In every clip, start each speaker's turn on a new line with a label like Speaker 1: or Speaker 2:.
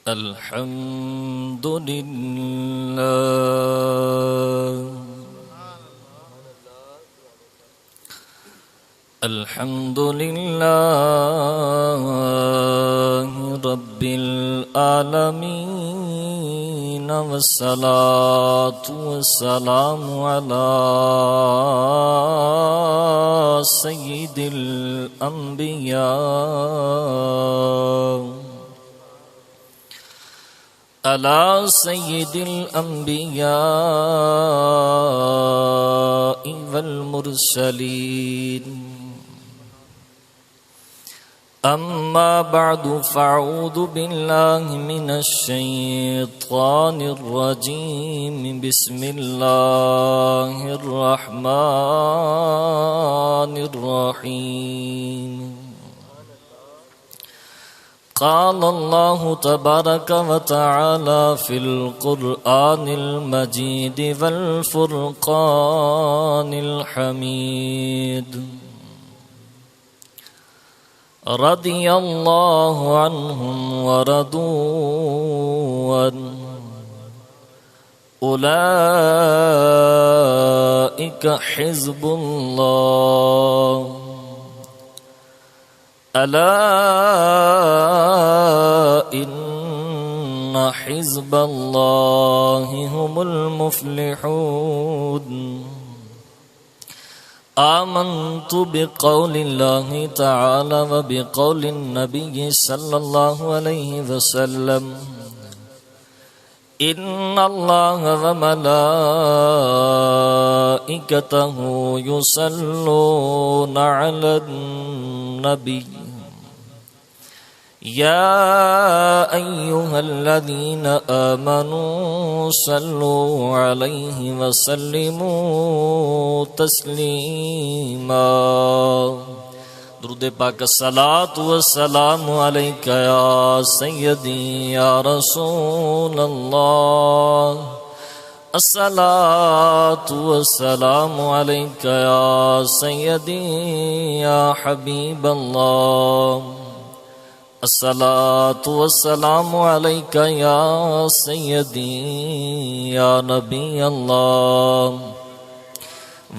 Speaker 1: الحمد لله الحمد لله رب العالمين والصلاة والسلام على سيد الأنبياء على سيد الأنبياء والمرسلين أما بعد فأعوذ بالله من الشيطان الرجيم بسم الله الرحمن الرحيم قال الله تبارك وتعالى في القرآن المجيد والفرقان الحميد رضي الله عنهم ورضوا عنه أولئك حزب الله ألا إن حزب الله هم المفلحون آمنت بقول الله تعالى وبقول النبي صلى الله عليه وسلم إن الله وملائكته يصلون على النبي يا أيها الذين آمنوا صلوا عليه وسلموا تسليما درود پاک الصلاة والسلام عليك يا سيدي يا رسول الله الصلاة والسلام عليك يا سيدي يا حبيب الله الصلاة والسلام عليك يا سيدي يا نبي الله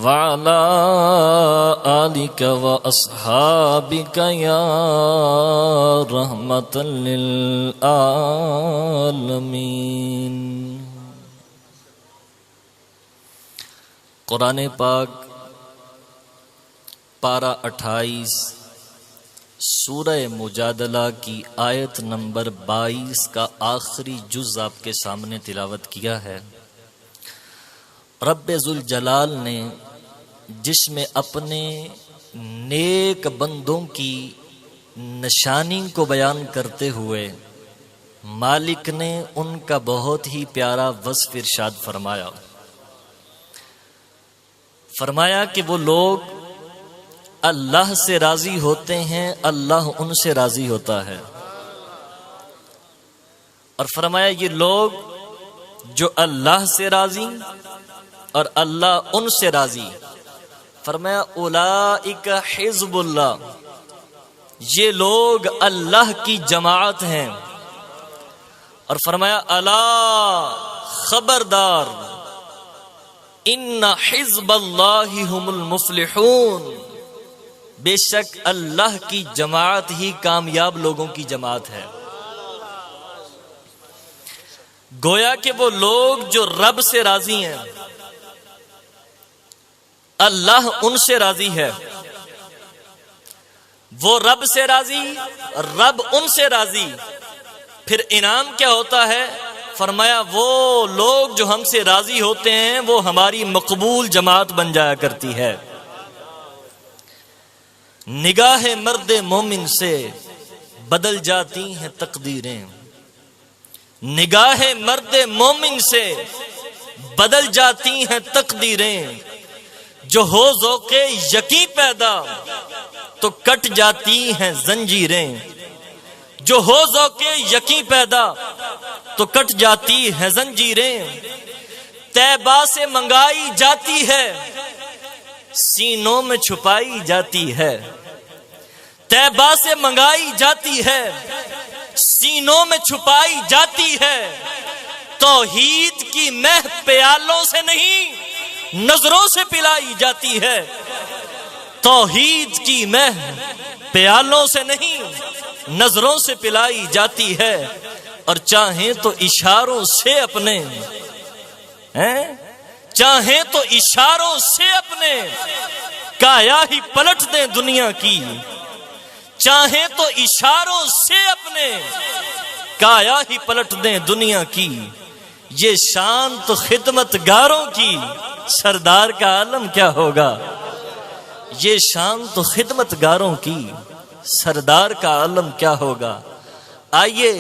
Speaker 1: وعلى آلك وأصحابك يا رحمة للعالمين قرآن پاک پارہ 28 سورہ مجادلہ کی آیت نمبر 22 کا آخری جز آپ کے سامنے تلاوت کیا ہے۔ رب ذوالجلال نے جس میں اپنے نیک بندوں کی نشانی کو بیان کرتے ہوئے مالک نے ان کا بہت ہی پیارا وصف ارشاد فرمایا کہ وہ لوگ اللہ سے راضی ہوتے ہیں، اللہ ان سے راضی ہوتا ہے، اور فرمایا یہ لوگ جو اللہ سے راضی اور اللہ ان سے راضی، فرمایا اولئک حزب اللہ، یہ لوگ اللہ کی جماعت ہیں، اور فرمایا الا خبردار ان حزب اللہ هم المفلحون، بے شک اللہ کی جماعت ہی کامیاب لوگوں کی جماعت ہے۔ گویا کہ وہ لوگ جو رب سے راضی ہیں، اللہ ان سے راضی ہے، وہ رب سے راضی، رب ان سے راضی، پھر انعام کیا ہوتا ہے؟ فرمایا وہ لوگ جو ہم سے راضی ہوتے ہیں وہ ہماری مقبول جماعت بن جایا کرتی ہے۔ نگاہ مرد مومن سے بدل جاتی ہیں تقدیریں، نگاہ مرد مومن سے بدل جاتی ہیں تقدیریں، جو ہو ذوق یقین پیدا تو کٹ جاتی ہیں زنجیریں، جو ہو ذوق یقین پیدا تو کٹ جاتی ہیں زنجیریں، طیبہ سے منگائی جاتی ہے سینوں میں چھپائی جاتی ہے، طیبہ سے منگائی جاتی ہے سینوں میں چھپائی جاتی ہے، توحید کی مہ پیالوں سے نہیں نظروں سے پلائی جاتی ہے، توحید کی مہ پیالوں سے نہیں نظروں سے پلائی جاتی ہے، اور چاہیں تو اشاروں سے اپنے چاہیں تو اشاروں سے اپنے کایا ہی پلٹ دیں دنیا کی، چاہیں تو اشاروں سے اپنے کایا ہی پلٹ دیں دنیا کی، یہ شان تو خدمت گاروں کی، سردار کا عالم کیا ہوگا، یہ شان تو خدمت گاروں کی، سردار کا عالم کیا ہوگا۔ آئیے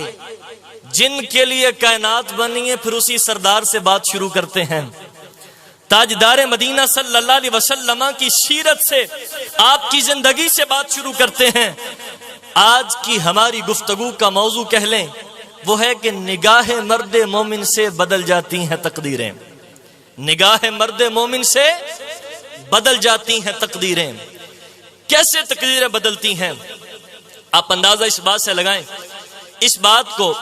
Speaker 1: جن کے لیے کائنات بنی ہے پھر اسی سردار سے بات شروع کرتے ہیں، تاجدار مدینہ صلی اللہ علیہ وسلم کی سیرت سے، آپ کی زندگی سے بات شروع کرتے ہیں۔ آج کی ہماری گفتگو کا موضوع کہہ لیں وہ ہے کہ نگاہ مرد مومن سے بدل جاتی ہیں تقدیریں، نگاہ مرد مومن سے بدل جاتی ہیں تقدیریں۔ کیسے تقدیریں بدلتی ہیں؟ آپ اندازہ اس بات سے لگائیں، اس بات کو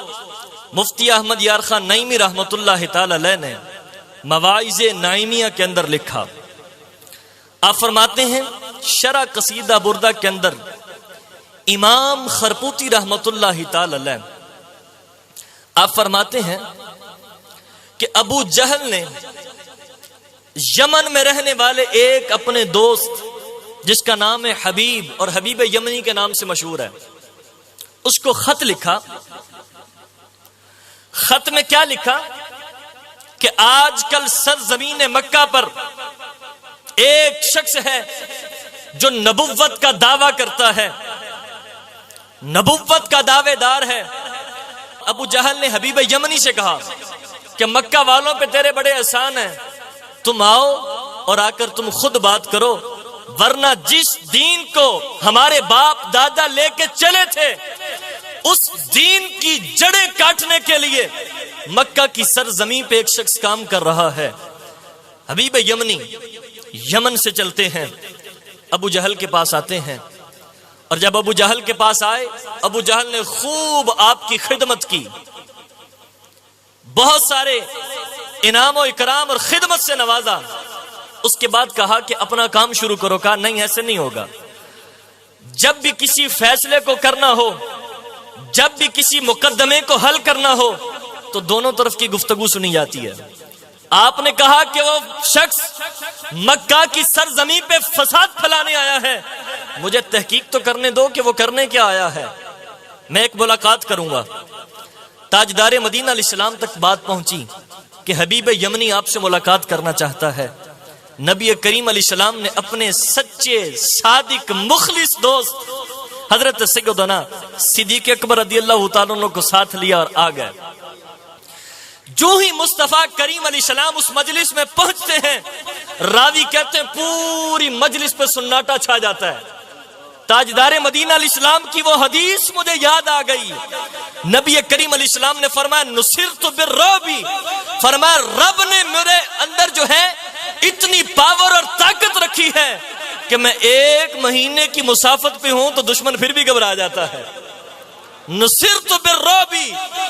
Speaker 1: مفتی احمد یار خان نعیمی رحمت اللہ تعالی علیہ نے مواعظ نعیمیہ کے اندر لکھا۔ آپ فرماتے ہیں شرح قصیدہ بردہ کے اندر امام خرپوتی رحمت اللہ تعالی علیہ آپ فرماتے ہیں کہ ابو جہل نے یمن میں رہنے والے ایک اپنے دوست جس کا نام ہے حبیب، اور حبیب یمنی کے نام سے مشہور ہے، اس کو خط لکھا۔ خط میں کیا لکھا کہ آج کل سرزمین مکہ پر ایک شخص ہے جو نبوت کا دعویٰ کرتا ہے، نبوت کا دعوے دار ہے۔ ابو جہل نے حبیب یمنی سے کہا کہ مکہ والوں پہ تیرے بڑے احسان ہیں، تم آؤ اور آ کر تم خود بات کرو، ورنہ جس دین کو ہمارے باپ دادا لے کے چلے تھے اس دین کی جڑیں کاٹنے کے لیے مکہ کی سرزمین پہ ایک شخص کام کر رہا ہے۔ حبیب یمنی یمن سے چلتے ہیں، ابو جہل کے پاس آتے ہیں، اور جب ابو جہل کے پاس آئے ابو جہل نے خوب آپ کی خدمت کی، بہت سارے انعام و اکرام اور خدمت سے نوازا۔ اس کے بعد کہا کہ اپنا کام شروع کرو۔ کہا نہیں، ایسے نہیں ہوگا، جب بھی کسی فیصلے کو کرنا ہو، جب بھی کسی مقدمے کو حل کرنا ہو تو دونوں طرف کی گفتگو سنی جاتی ہے۔ آپ نے کہا کہ وہ شخص مکہ کی سرزمین پہ فساد پھیلانے آیا ہے، مجھے تحقیق تو کرنے دو کہ وہ کرنے کیا آیا ہے، میں ایک ملاقات کروں گا۔ تاجدار مدینہ علیہ السلام تک بات پہنچی کہ حبیب یمنی آپ سے ملاقات کرنا چاہتا ہے۔ نبی کریم علیہ السلام نے اپنے سچے صادق مخلص دوست حضرت سیدنا صدیق اکبر رضی اللہ تعالیٰ عنہ کو ساتھ لیا اور آ گئے۔ جو ہی مصطفیٰ کریم علیہ السلام اس مجلس میں پہنچتے ہیں، راوی کہتے ہیں پوری مجلس پہ سناٹا چھا جاتا ہے۔ تاجدار مدینہ علیہ السلام کی وہ حدیث مجھے یاد آ گئی، نبی کریم علیہ السلام نے فرمایا نصرت بالرعب، فرمایا رب نے میرے اندر جو ہے اتنی پاور اور طاقت رکھی ہے کہ میں 1 مہینے کی مسافت پہ ہوں تو دشمن پھر بھی گھبرا جاتا ہے۔ نصرت بالرعب،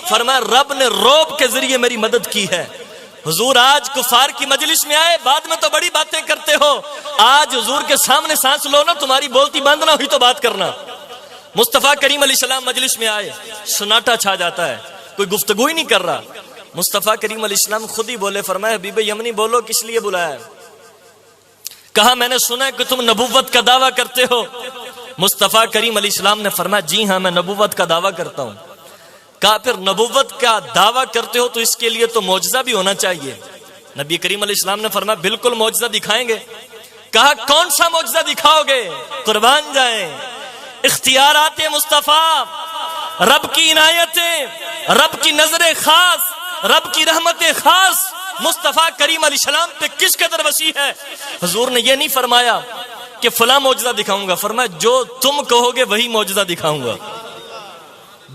Speaker 1: فرمایا رب نے رعب کے ذریعے میری مدد کی ہے۔ حضور آج کفار کی مجلس میں آئے، بعد میں تو بڑی باتیں کرتے ہو، آج حضور کے سامنے سانس لو نا، تمہاری بولتی بند نہ ہوئی تو بات کرنا۔ مصطفیٰ کریم علیہ السلام مجلس میں آئے، سناٹا چھا جاتا ہے، کوئی گفتگو ہی نہیں کر رہا۔ مصطفیٰ کریم علیہ السلام خود ہی بولے، فرمایا حبیب یمنی بولو کس لیے بلایا ہے؟ کہا میں نے سنا ہے کہ تم نبوت کا دعویٰ کرتے ہو۔ مصطفیٰ کریم علیہ السلام نے فرمایا جی ہاں میں نبوت کا دعویٰ کرتا ہوں۔ کہا پھر نبوت کا دعویٰ کرتے ہو تو اس کے لیے تو معجزہ بھی ہونا چاہیے۔ نبی کریم علیہ السلام نے فرمایا بالکل معجزہ دکھائیں گے۔ کہا کون سا معجزہ دکھاؤ گے؟ قربان جائیں، اختیارات مصطفیٰ، رب کی عنایتیں، رب کی نظر خاص، رب کی رحمت خاص مصطفیٰ کریم علیہ السلام پہ کس قدر وسیع ہے۔ حضور نے یہ نہیں فرمایا کہ فلاں معجزہ دکھاؤں گا، فرمایا جو تم کہو گے وہی معجزہ دکھاؤں گا۔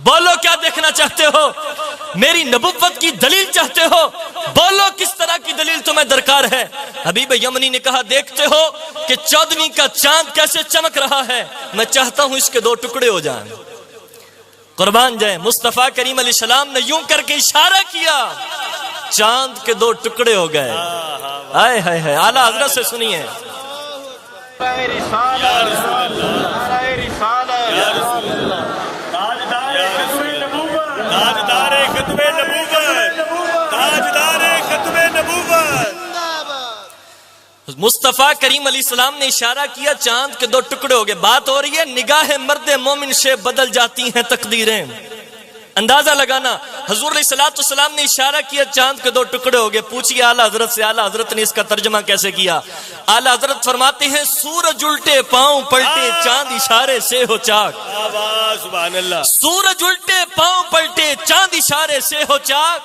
Speaker 1: بولو کیا دیکھنا چاہتے ہو؟ میری نبوت کی دلیل چاہتے ہو؟ بولو کس طرح کی دلیل تمہیں درکار ہے؟ حبیب یمنی نے کہا دیکھتے ہو کہ 14ویں کا چاند کیسے چمک رہا ہے، میں چاہتا ہوں اس کے 2 ٹکڑے ہو جائیں۔ قربان جائیں، مصطفیٰ کریم علیہ السلام نے یوں کر کے اشارہ کیا، چاند کے 2 ٹکڑے ہو گئے۔ ہائے ہائے ہائے، اعلیٰ حضرت سے سنیے۔ مصطفیٰ کریم علیہ السلام نے اشارہ کیا، چاند کے 2 ٹکڑے ہو گئے۔ بات ہو رہی ہے نگاہ مرد مومن سے بدل جاتی ہیں تقدیریں۔ اندازہ لگانا، حضور علیہ السلام نے اشارہ کیا، چاند کے 2 ٹکڑے ہو گئے۔ پوچھئے اعلیٰ حضرت سے، اعلیٰ حضرت نے اس کا ترجمہ کیسے کیا؟ اعلیٰ حضرت فرماتے ہیں سورج الٹے پاؤں پلٹے، چاند اشارے سے ہو چاک۔
Speaker 2: سبحان اللہ۔
Speaker 1: سورج الٹے پاؤں پلٹے، چاند اشارے سے ہو چاک،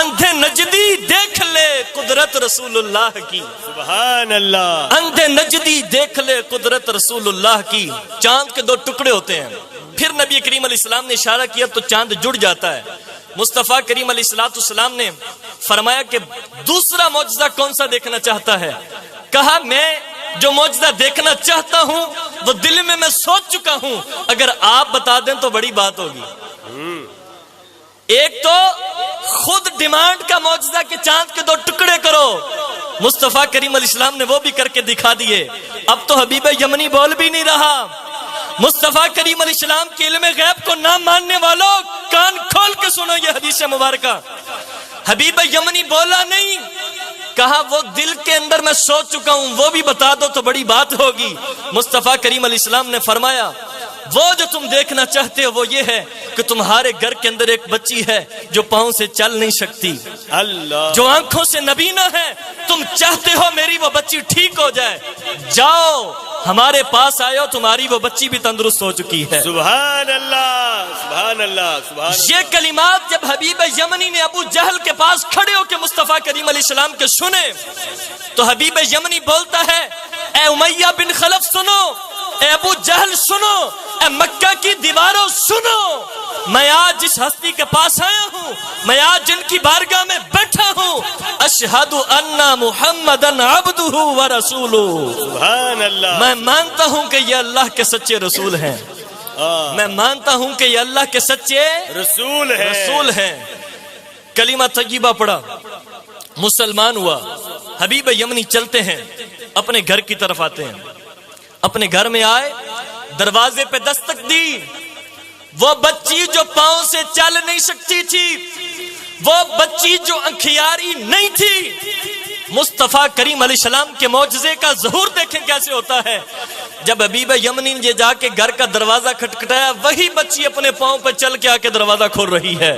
Speaker 1: اندھے نجدی دیکھ لے قدرت رسول اللہ کی۔
Speaker 2: سبحان اللہ۔
Speaker 1: اندھے نجدی دیکھ لے قدرت رسول اللہ کی۔ چاند کے 2 ٹکڑے ہوتے ہیں، پھر نبی کریم علیہ السلام نے اشارہ کیا تو چاند جڑ جاتا ہے۔ مصطفیٰ کریم علیہ السلام نے فرمایا کہ دوسرا معجزہ کون سا دیکھنا چاہتا ہے؟ کہا میں جو معجزہ دیکھنا چاہتا ہوں وہ دل میں سوچ چکا ہوں، اگر آپ بتا دیں تو بڑی بات ہوگی۔ ایک تو خود ڈیمانڈ کا معجزہ کہ چاند کے 2 ٹکڑے کرو، مصطفیٰ کریم علیہ السلام نے وہ بھی کر کے دکھا دیے۔ اب تو حبیب یمنی بول بھی نہیں رہا۔ مصطفیٰ کریم علیہ السلام کے علم غیب کو نہ ماننے والوں کان کھول کے سنو یہ حدیث مبارکہ۔ حبیب یمنی بولا نہیں، کہا وہ دل کے اندر میں سوچ چکا ہوں، وہ بھی بتا دو تو بڑی بات ہوگی۔ مصطفیٰ کریم علیہ السلام نے فرمایا وہ جو تم دیکھنا چاہتے ہو وہ یہ ہے کہ تمہارے گھر کے اندر ایک بچی ہے جو پاؤں سے چل نہیں سکتی،
Speaker 2: اللہ،
Speaker 1: جو آنکھوں سے نبینا ہے، تم چاہتے ہو میری وہ بچی ٹھیک ہو جائے، جاؤ ہمارے پاس آئے ہو، تمہاری وہ بچی بھی تندرست ہو چکی ہے۔
Speaker 2: سبحان اللہ، سبحان اللہ، سبحان اللہ۔
Speaker 1: یہ کلمات جب حبیب یمنی نے ابو جہل کے پاس کھڑے ہو کے مصطفیٰ کریم علیہ السلام کے سنے تو حبیب یمنی بولتا ہے اے امیہ بن خلف سنو، اے ابو جہل سنو، اے مکہ کی دیواروں سنو، میں آج جس ہستی کے پاس آیا ہوں، میں آج جن کی بارگاہ میں بیٹھا ہوں، اشہد ان محمدن عبدہ ورسولہ،
Speaker 2: سبحان اللہ۔
Speaker 1: میں مانتا ہوں کہ یہ اللہ کے سچے رسول ہیں، میں مانتا ہوں کہ یہ اللہ کے سچے رسول ہیں۔ کلمہ طیبہ پڑھا، مسلمان ہوا۔ حبیب یمنی چلتے ہیں، اپنے گھر کی طرف آتے ہیں، اپنے گھر میں آئے، دروازے پہ دستک دی، وہ بچی جو پاؤں سے چل نہیں سکتی تھی، وہ بچی جو انکھیاری نہیں تھی، مصطفیٰ کریم علیہ السلام کے معجزے کا ظہور دیکھیں کیسے ہوتا ہے۔ جب حبیب یمنی نے جا کے گھر کا دروازہ کھٹکھٹایا، وہی بچی اپنے پاؤں پہ چل کے آ کے دروازہ کھول رہی ہے۔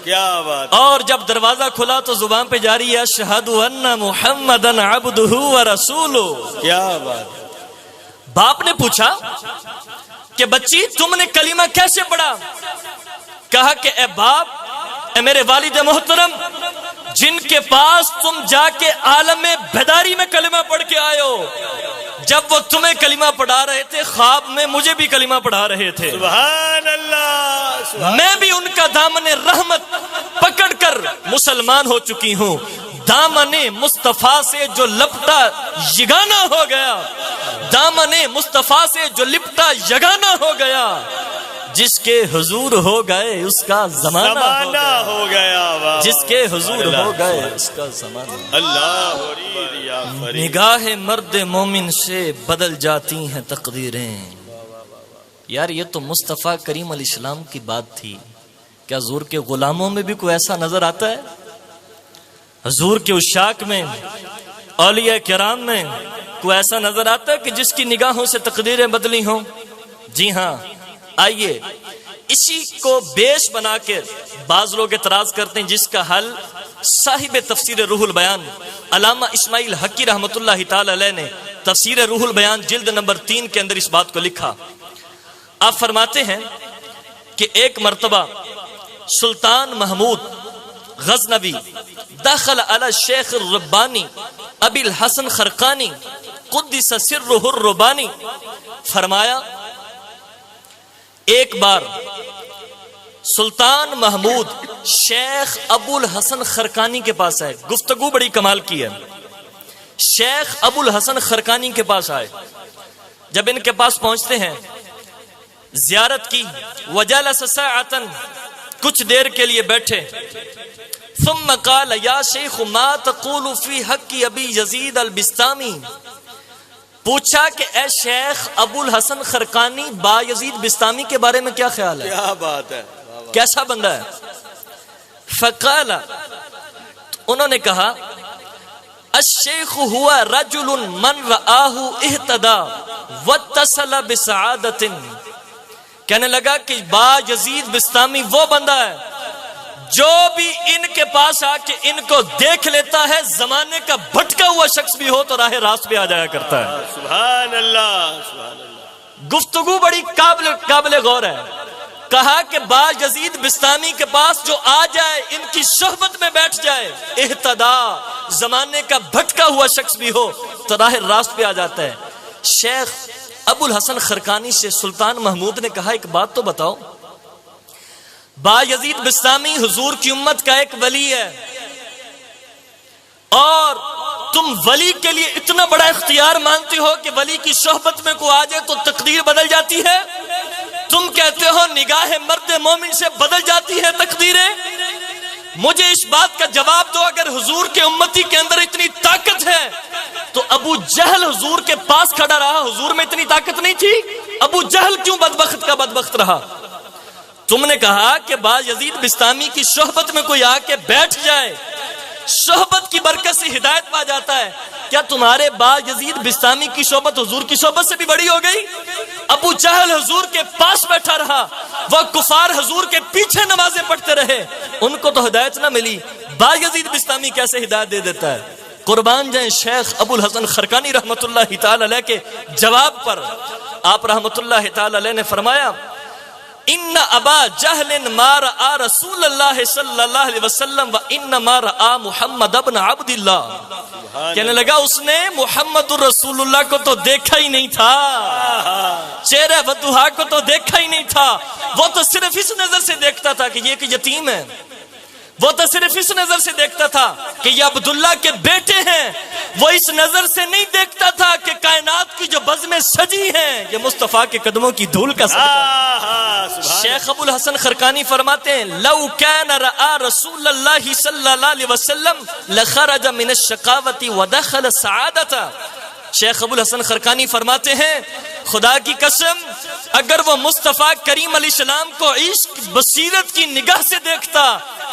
Speaker 2: کیا بات۔
Speaker 1: اور جب دروازہ کھلا تو زبان پہ جاری ہے اشہد ان محمدن عبدہ ورسولہ۔
Speaker 2: کیا بات۔
Speaker 1: باپ نے پوچھا کہ بچی تم نے کلمہ کیسے پڑھا؟ کہا کہ اے باپ، اے میرے والد محترم، جن کے پاس تم جا کے عالم بیداری میں کلمہ پڑھ کے آئے ہو، جب وہ تمہیں کلمہ پڑھا رہے تھے خواب میں مجھے بھی کلمہ پڑھا رہے تھے،
Speaker 2: سبحان اللہ،
Speaker 1: میں بھی ان کا دامن رحمت پکڑ کر مسلمان ہو چکی ہوں۔ دامن مصطفیٰ سے جو لپٹا یگانہ ہو گیا، دامن مصطفیٰ سے جو لپٹا یگانہ ہو گیا، جس کے حضور ہو گئے اس کا زمانہ ہو گیا، جس کے حضور ہو گئے اس کا زمانہ۔
Speaker 2: اللہ،
Speaker 1: نگاہ مرد مومن سے بدل جاتی ہیں تقدیریں۔ یار یہ تو مصطفیٰ کریم علیہ السلام کی بات تھی، کیا حضور کے غلاموں میں بھی کوئی ایسا نظر آتا ہے؟ حضور کے عشاق میں، اولیاء کرام میں کوئی ایسا نظر آتا ہے کہ جس کی نگاہوں سے تقدیریں بدلی ہوں؟ جی ہاں، آئیے اسی کو بیس بنا کے بعض لوگ اعتراض کرتے ہیں، جس کا حل صاحب تفسیر روح البیان علامہ اسماعیل حقی رحمت اللہ تعالی علیہ نے تفسیر روح البیان جلد نمبر 3 کے اندر اس بات کو لکھا۔ آپ فرماتے ہیں کہ ایک مرتبہ سلطان محمود غزنوی دخل علی الشیخ الربانی ابی الحسن خرقانی قدس سرہ الربانی، فرمایا ایک بار سلطان محمود شیخ ابو الحسن خرقانی کے پاس آئے، گفتگو بڑی کمال کی ہے۔ شیخ ابو الحسن خرقانی کے پاس آئے، جب ان کے پاس پہنچتے ہیں زیارت کی، وجلس ساعتن، کچھ دیر کے لیے بیٹھے، ثم قال یا شیخ ما تقول فی حق ابی یزید البستامی، پوچھا کہ اے شیخ ابو الحسن خرقانی با یزید بستامی کے بارے میں کیا خیال ہے؟
Speaker 2: کیا بات ہے،
Speaker 1: کیسا بندہ ہے؟ فقال، انہوں نے کہا الشیخ ہوا رجل من رآہ اہتدا واتصل بسعادت، کہنے لگا کہ با یزید بستامی وہ بندہ ہے جو بھی ان کے پاس آ کے ان کو دیکھ لیتا ہے، زمانے کا بھٹکا ہوا شخص بھی ہو تو راہ راست پہ آ جایا کرتا ہے۔
Speaker 2: سبحان اللہ، سبحان اللہ۔
Speaker 1: گفتگو بڑی قابل غور ہے۔ کہا کہ با یزید بستامی کے پاس جو آ جائے، ان کی صحبت میں بیٹھ جائے، اہتدا، زمانے کا بھٹکا ہوا شخص بھی ہو تو راہ راست پہ آ جاتا ہے۔ شیخ ابو الحسن خرقانی سے سلطان محمود نے کہا ایک بات تو بتاؤ، با یزید بستامی حضور کی امت کا ایک ولی ہے، اور تم ولی کے لیے اتنا بڑا اختیار مانتے ہو کہ ولی کی صحبت میں کو آ جائے تو تقدیر بدل جاتی ہے؟ تم کہتے ہو نگاہ مرد مومن سے بدل جاتی ہے تقدیریں؟ مجھے اس بات کا جواب دو، اگر حضور کے امتی کے اندر اتنی طاقت ہے تو ابو جہل حضور کے پاس کھڑا رہا، حضور میں اتنی طاقت نہیں تھی؟ ابو جہل کیوں بدبخت کا بدبخت رہا؟ تم نے کہا کہ با یزید بستامی کی صحبت میں کوئی آ کے بیٹھ جائے، صحبت کی برکت سے ہدایت پا جاتا ہے، کیا تمہارے با یزید بستامی کی صحبت حضور کی صحبت سے بھی بڑی ہو گئی؟ ابو جہل حضور کے پاس بیٹھا رہا، وہ کفار حضور کے پیچھے نمازیں پڑھتے رہے، ان کو تو ہدایت نہ ملی، با یزید بستامی کیسے ہدایت دے دیتا ہے؟ قربان جائیں شیخ ابو الحسن خرقانی رحمت اللہ تعالی علیہ کے جواب پر۔ آپ رحمت اللہ تعالی علیہ نے فرمایا ان ابا جہل ما رأى رسول اللہ صلی اللہ علیہ وسلم و انما رأى محمد ابن عبد اللہ، کہنے لگا اس نے محمد الرسول اللہ کو تو دیکھا ہی نہیں تھا، چہرہ ودہا کو تو دیکھا ہی نہیں تھا، وہ تو صرف اس نظر سے دیکھتا تھا کہ یہ ایک یتیم ہے، وہ تو صرف اس نظر سے دیکھتا تھا کہ یہ عبداللہ کے بیٹے ہیں، وہ اس نظر سے نہیں دیکھتا تھا کہ کائنات کی جو بزمیں سجی ہیں یہ مصطفیٰ کے قدموں کی دھول کا صدقہ۔ شیخ ابو الحسن خرقانی فرماتے ہیں لو کان رأى رسول اللہ صلی اللہ علیہ وسلم لخرج من الشقاوت ودخل سعادت۔ شیخ ابو الحسن خرقانی فرماتے ہیں خدا کی قسم اگر وہ مصطفیٰ کریم علیہ السلام کو عشق بصیرت کی نگاہ سے دیکھتا،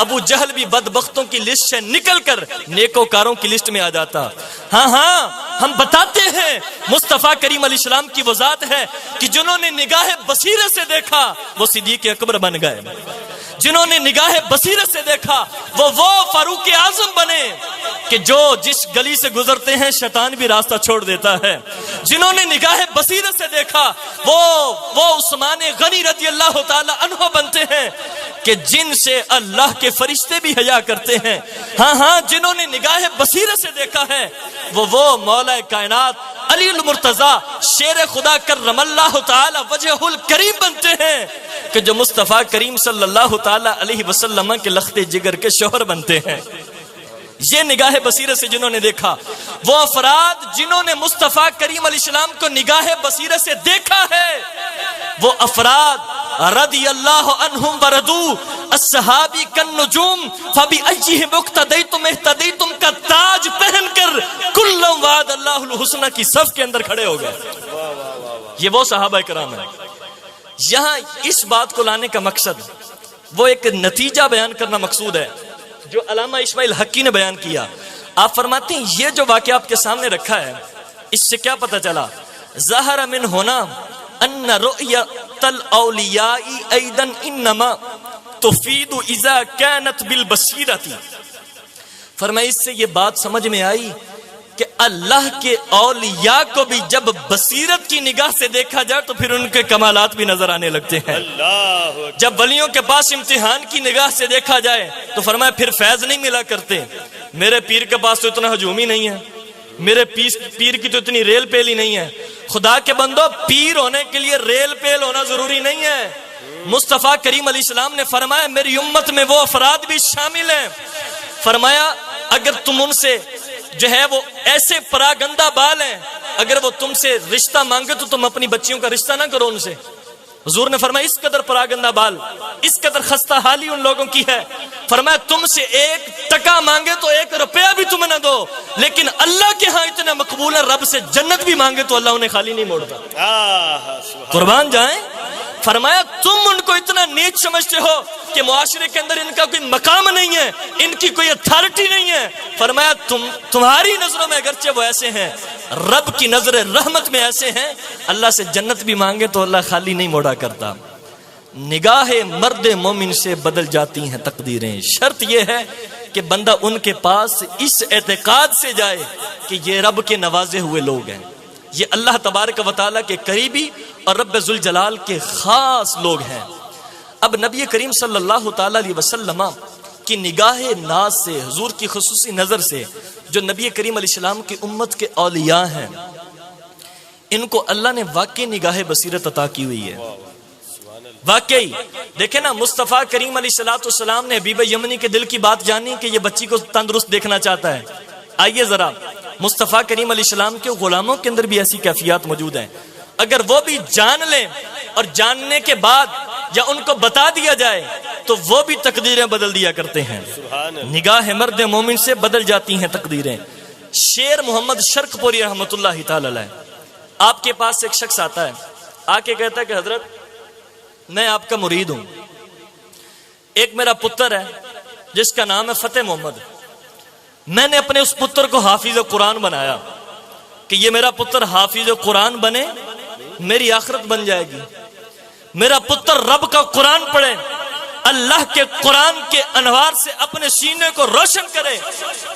Speaker 1: ابو جہل بھی بدبختوں کی لسٹ سے نکل کر نیکوکاروں کی لسٹ میں آ جاتا۔ ہاں ہم بتاتے ہیں مصطفیٰ کریم علیہ السلام کی وہ ذات ہے کہ جنہوں نے نگاہ بصیرت سے دیکھا وہ صدیق اکبر بن گئے، جنہوں نے نگاہ بصیرت سے دیکھا وہ فاروق اعظم بنے کہ جو جس گلی سے گزرتے ہیں شیطان بھی راستہ چھوڑ دیتا ہے، جنہوں نے نگاہ بصیرت سے دیکھا وہ عثمان غنی رضی اللہ تعالی عنہ بنتے ہیں کہ جن سے اللہ کے فرشتے بھی حیا کرتے ہیں۔ ہاں جنہوں نے نگاہ بصیرت سے دیکھا ہے وہ مولا کائنات علی المرتضی شیر خدا کرم اللہ تعالی وجہ الکریم بنتے ہیں کہ جو مصطفیٰ کریم صلی اللہ تعالی علیہ وسلم کے لخت جگر کے شوہر بنتے ہیں۔ یہ نگاہ بصیرت سے جنہوں نے دیکھا، وہ افراد جنہوں نے مصطفیٰ کریم علیہ السلام کو نگاہ بصیرت سے دیکھا ہے، وہ افراد رضی اللہ عنہم وردو الصحابی کالنجوم فبأیہم اقتدیتم اہتدیتم کا تاج پہن کر کلم وعد اللہ الحسنہ کی صف کے اندر کھڑے ہو گئے۔ یہ وہ صحابہ کرام ہیں۔ یہاں اس بات کو لانے کا مقصد، وہ ایک نتیجہ بیان کرنا مقصود ہے جو علامہ اسماعیل حقی نے بیان کیا۔ آپ فرماتے ہیں یہ جو واقعہ آپ کے سامنے رکھا ہے اس سے کیا پتہ چلا؟ ظاہر من ہونا ان رؤیت الاولیاء ایضا انما تفید اذا كانت بالبصیرۃ۔ فرمایا اس سے یہ بات سمجھ میں آئی کہ اللہ کے اولیاء کو بھی جب بصیرت کی نگاہ سے دیکھا جائے تو پھر ان کے کمالات بھی نظر آنے لگتے ہیں۔ جب ولیوں کے پاس امتحان کی نگاہ سے دیکھا جائے تو فرمایا پھر فیض نہیں ملا کرتے۔ میرے پیر کے پاس تو اتنا ہجوم ہی نہیں ہے، میرے پیر کی تو اتنی ریل پیل ہی نہیں ہے۔ خدا کے بندو پیر ہونے کے لیے ریل پیل ہونا ضروری نہیں ہے۔ مصطفیٰ کریم علیہ السلام نے فرمایا میری امت میں وہ افراد بھی شامل ہیں، فرمایا اگر تم ان سے جو ہے وہ ایسے پراگندہ بال ہیں، اگر وہ تم سے رشتہ مانگے تو تم اپنی بچیوں کا رشتہ نہ کرو ان سے۔ حضور نے فرمایا اس قدر پراگندہ بال، اس قدر خستہ حالی ان لوگوں کی ہے، فرمایا تم سے 1 ٹکا مانگے تو 1 روپیہ بھی تمہیں نہ دو، لیکن اللہ کے ہاں اتنا مقبول ہے، رب سے جنت بھی مانگے تو اللہ انہیں خالی نہیں موڑتا۔ قربان جائیں۔ فرمایا تم ان کو اتنا نیچ سمجھتے ہو کہ معاشرے کے اندر ان کا کوئی مقام نہیں ہے، ان کی کوئی اتھارٹی نہیں ہے، فرمایا تمہاری نظروں میں اگرچہ وہ ایسے ہیں، رب کی نظر رحمت میں ایسے ہیں، اللہ سے جنت بھی مانگے تو اللہ خالی نہیں موڑا کرتا۔ نگاہ مرد مومن سے بدل جاتی ہیں تقدیریں، شرط یہ ہے کہ بندہ ان کے پاس اس اعتقاد سے جائے کہ یہ رب کے نوازے ہوئے لوگ ہیں، یہ اللہ تبارک و تعالیٰ کے قریبی اور رب ذوالجلال کے خاص لوگ ہیں۔ اب نبی کریم صلی اللہ تعالیٰ علیہ وسلم کی نگاہ ناز سے، حضور کی خصوصی نظر سے، جو نبی کریم علیہ السلام کی امت کے اولیاء ہیں، ان کو اللہ نے واقعی نگاہ بصیرت عطا کی ہوئی ہے۔ واقعی دیکھیں نا، مصطفیٰ کریم علیہ السلام نے حبیب یمنی کے دل کی بات جانی کہ یہ بچی کو تندرست دیکھنا چاہتا ہے۔ آئیے ذرا، مصطفیٰ کریم علیہ السلام کے غلاموں کے اندر بھی ایسی کیفیات موجود ہیں، اگر وہ بھی جان لیں اور جاننے کے بعد یا ان کو بتا دیا جائے تو وہ بھی تقدیریں بدل دیا کرتے ہیں۔ نگاہ مرد مومن سے بدل جاتی ہیں تقدیریں۔ شیر محمد شرق پوری رحمۃ اللہ تعالی علیہ، آپ کے پاس ایک شخص آتا ہے، آ کے کہتا ہے کہ حضرت میں آپ کا مرید ہوں، ایک میرا پتر ہے جس کا نام ہے فتح محمد، میں نے اپنے اس پتر کو حافظ قرآن بنایا کہ یہ میرا پتر حافظ قرآن بنے، میری آخرت بن جائے گی، میرا پتر رب کا قرآن پڑھے، اللہ کے قرآن کے انوار سے اپنے سینے کو روشن کرے،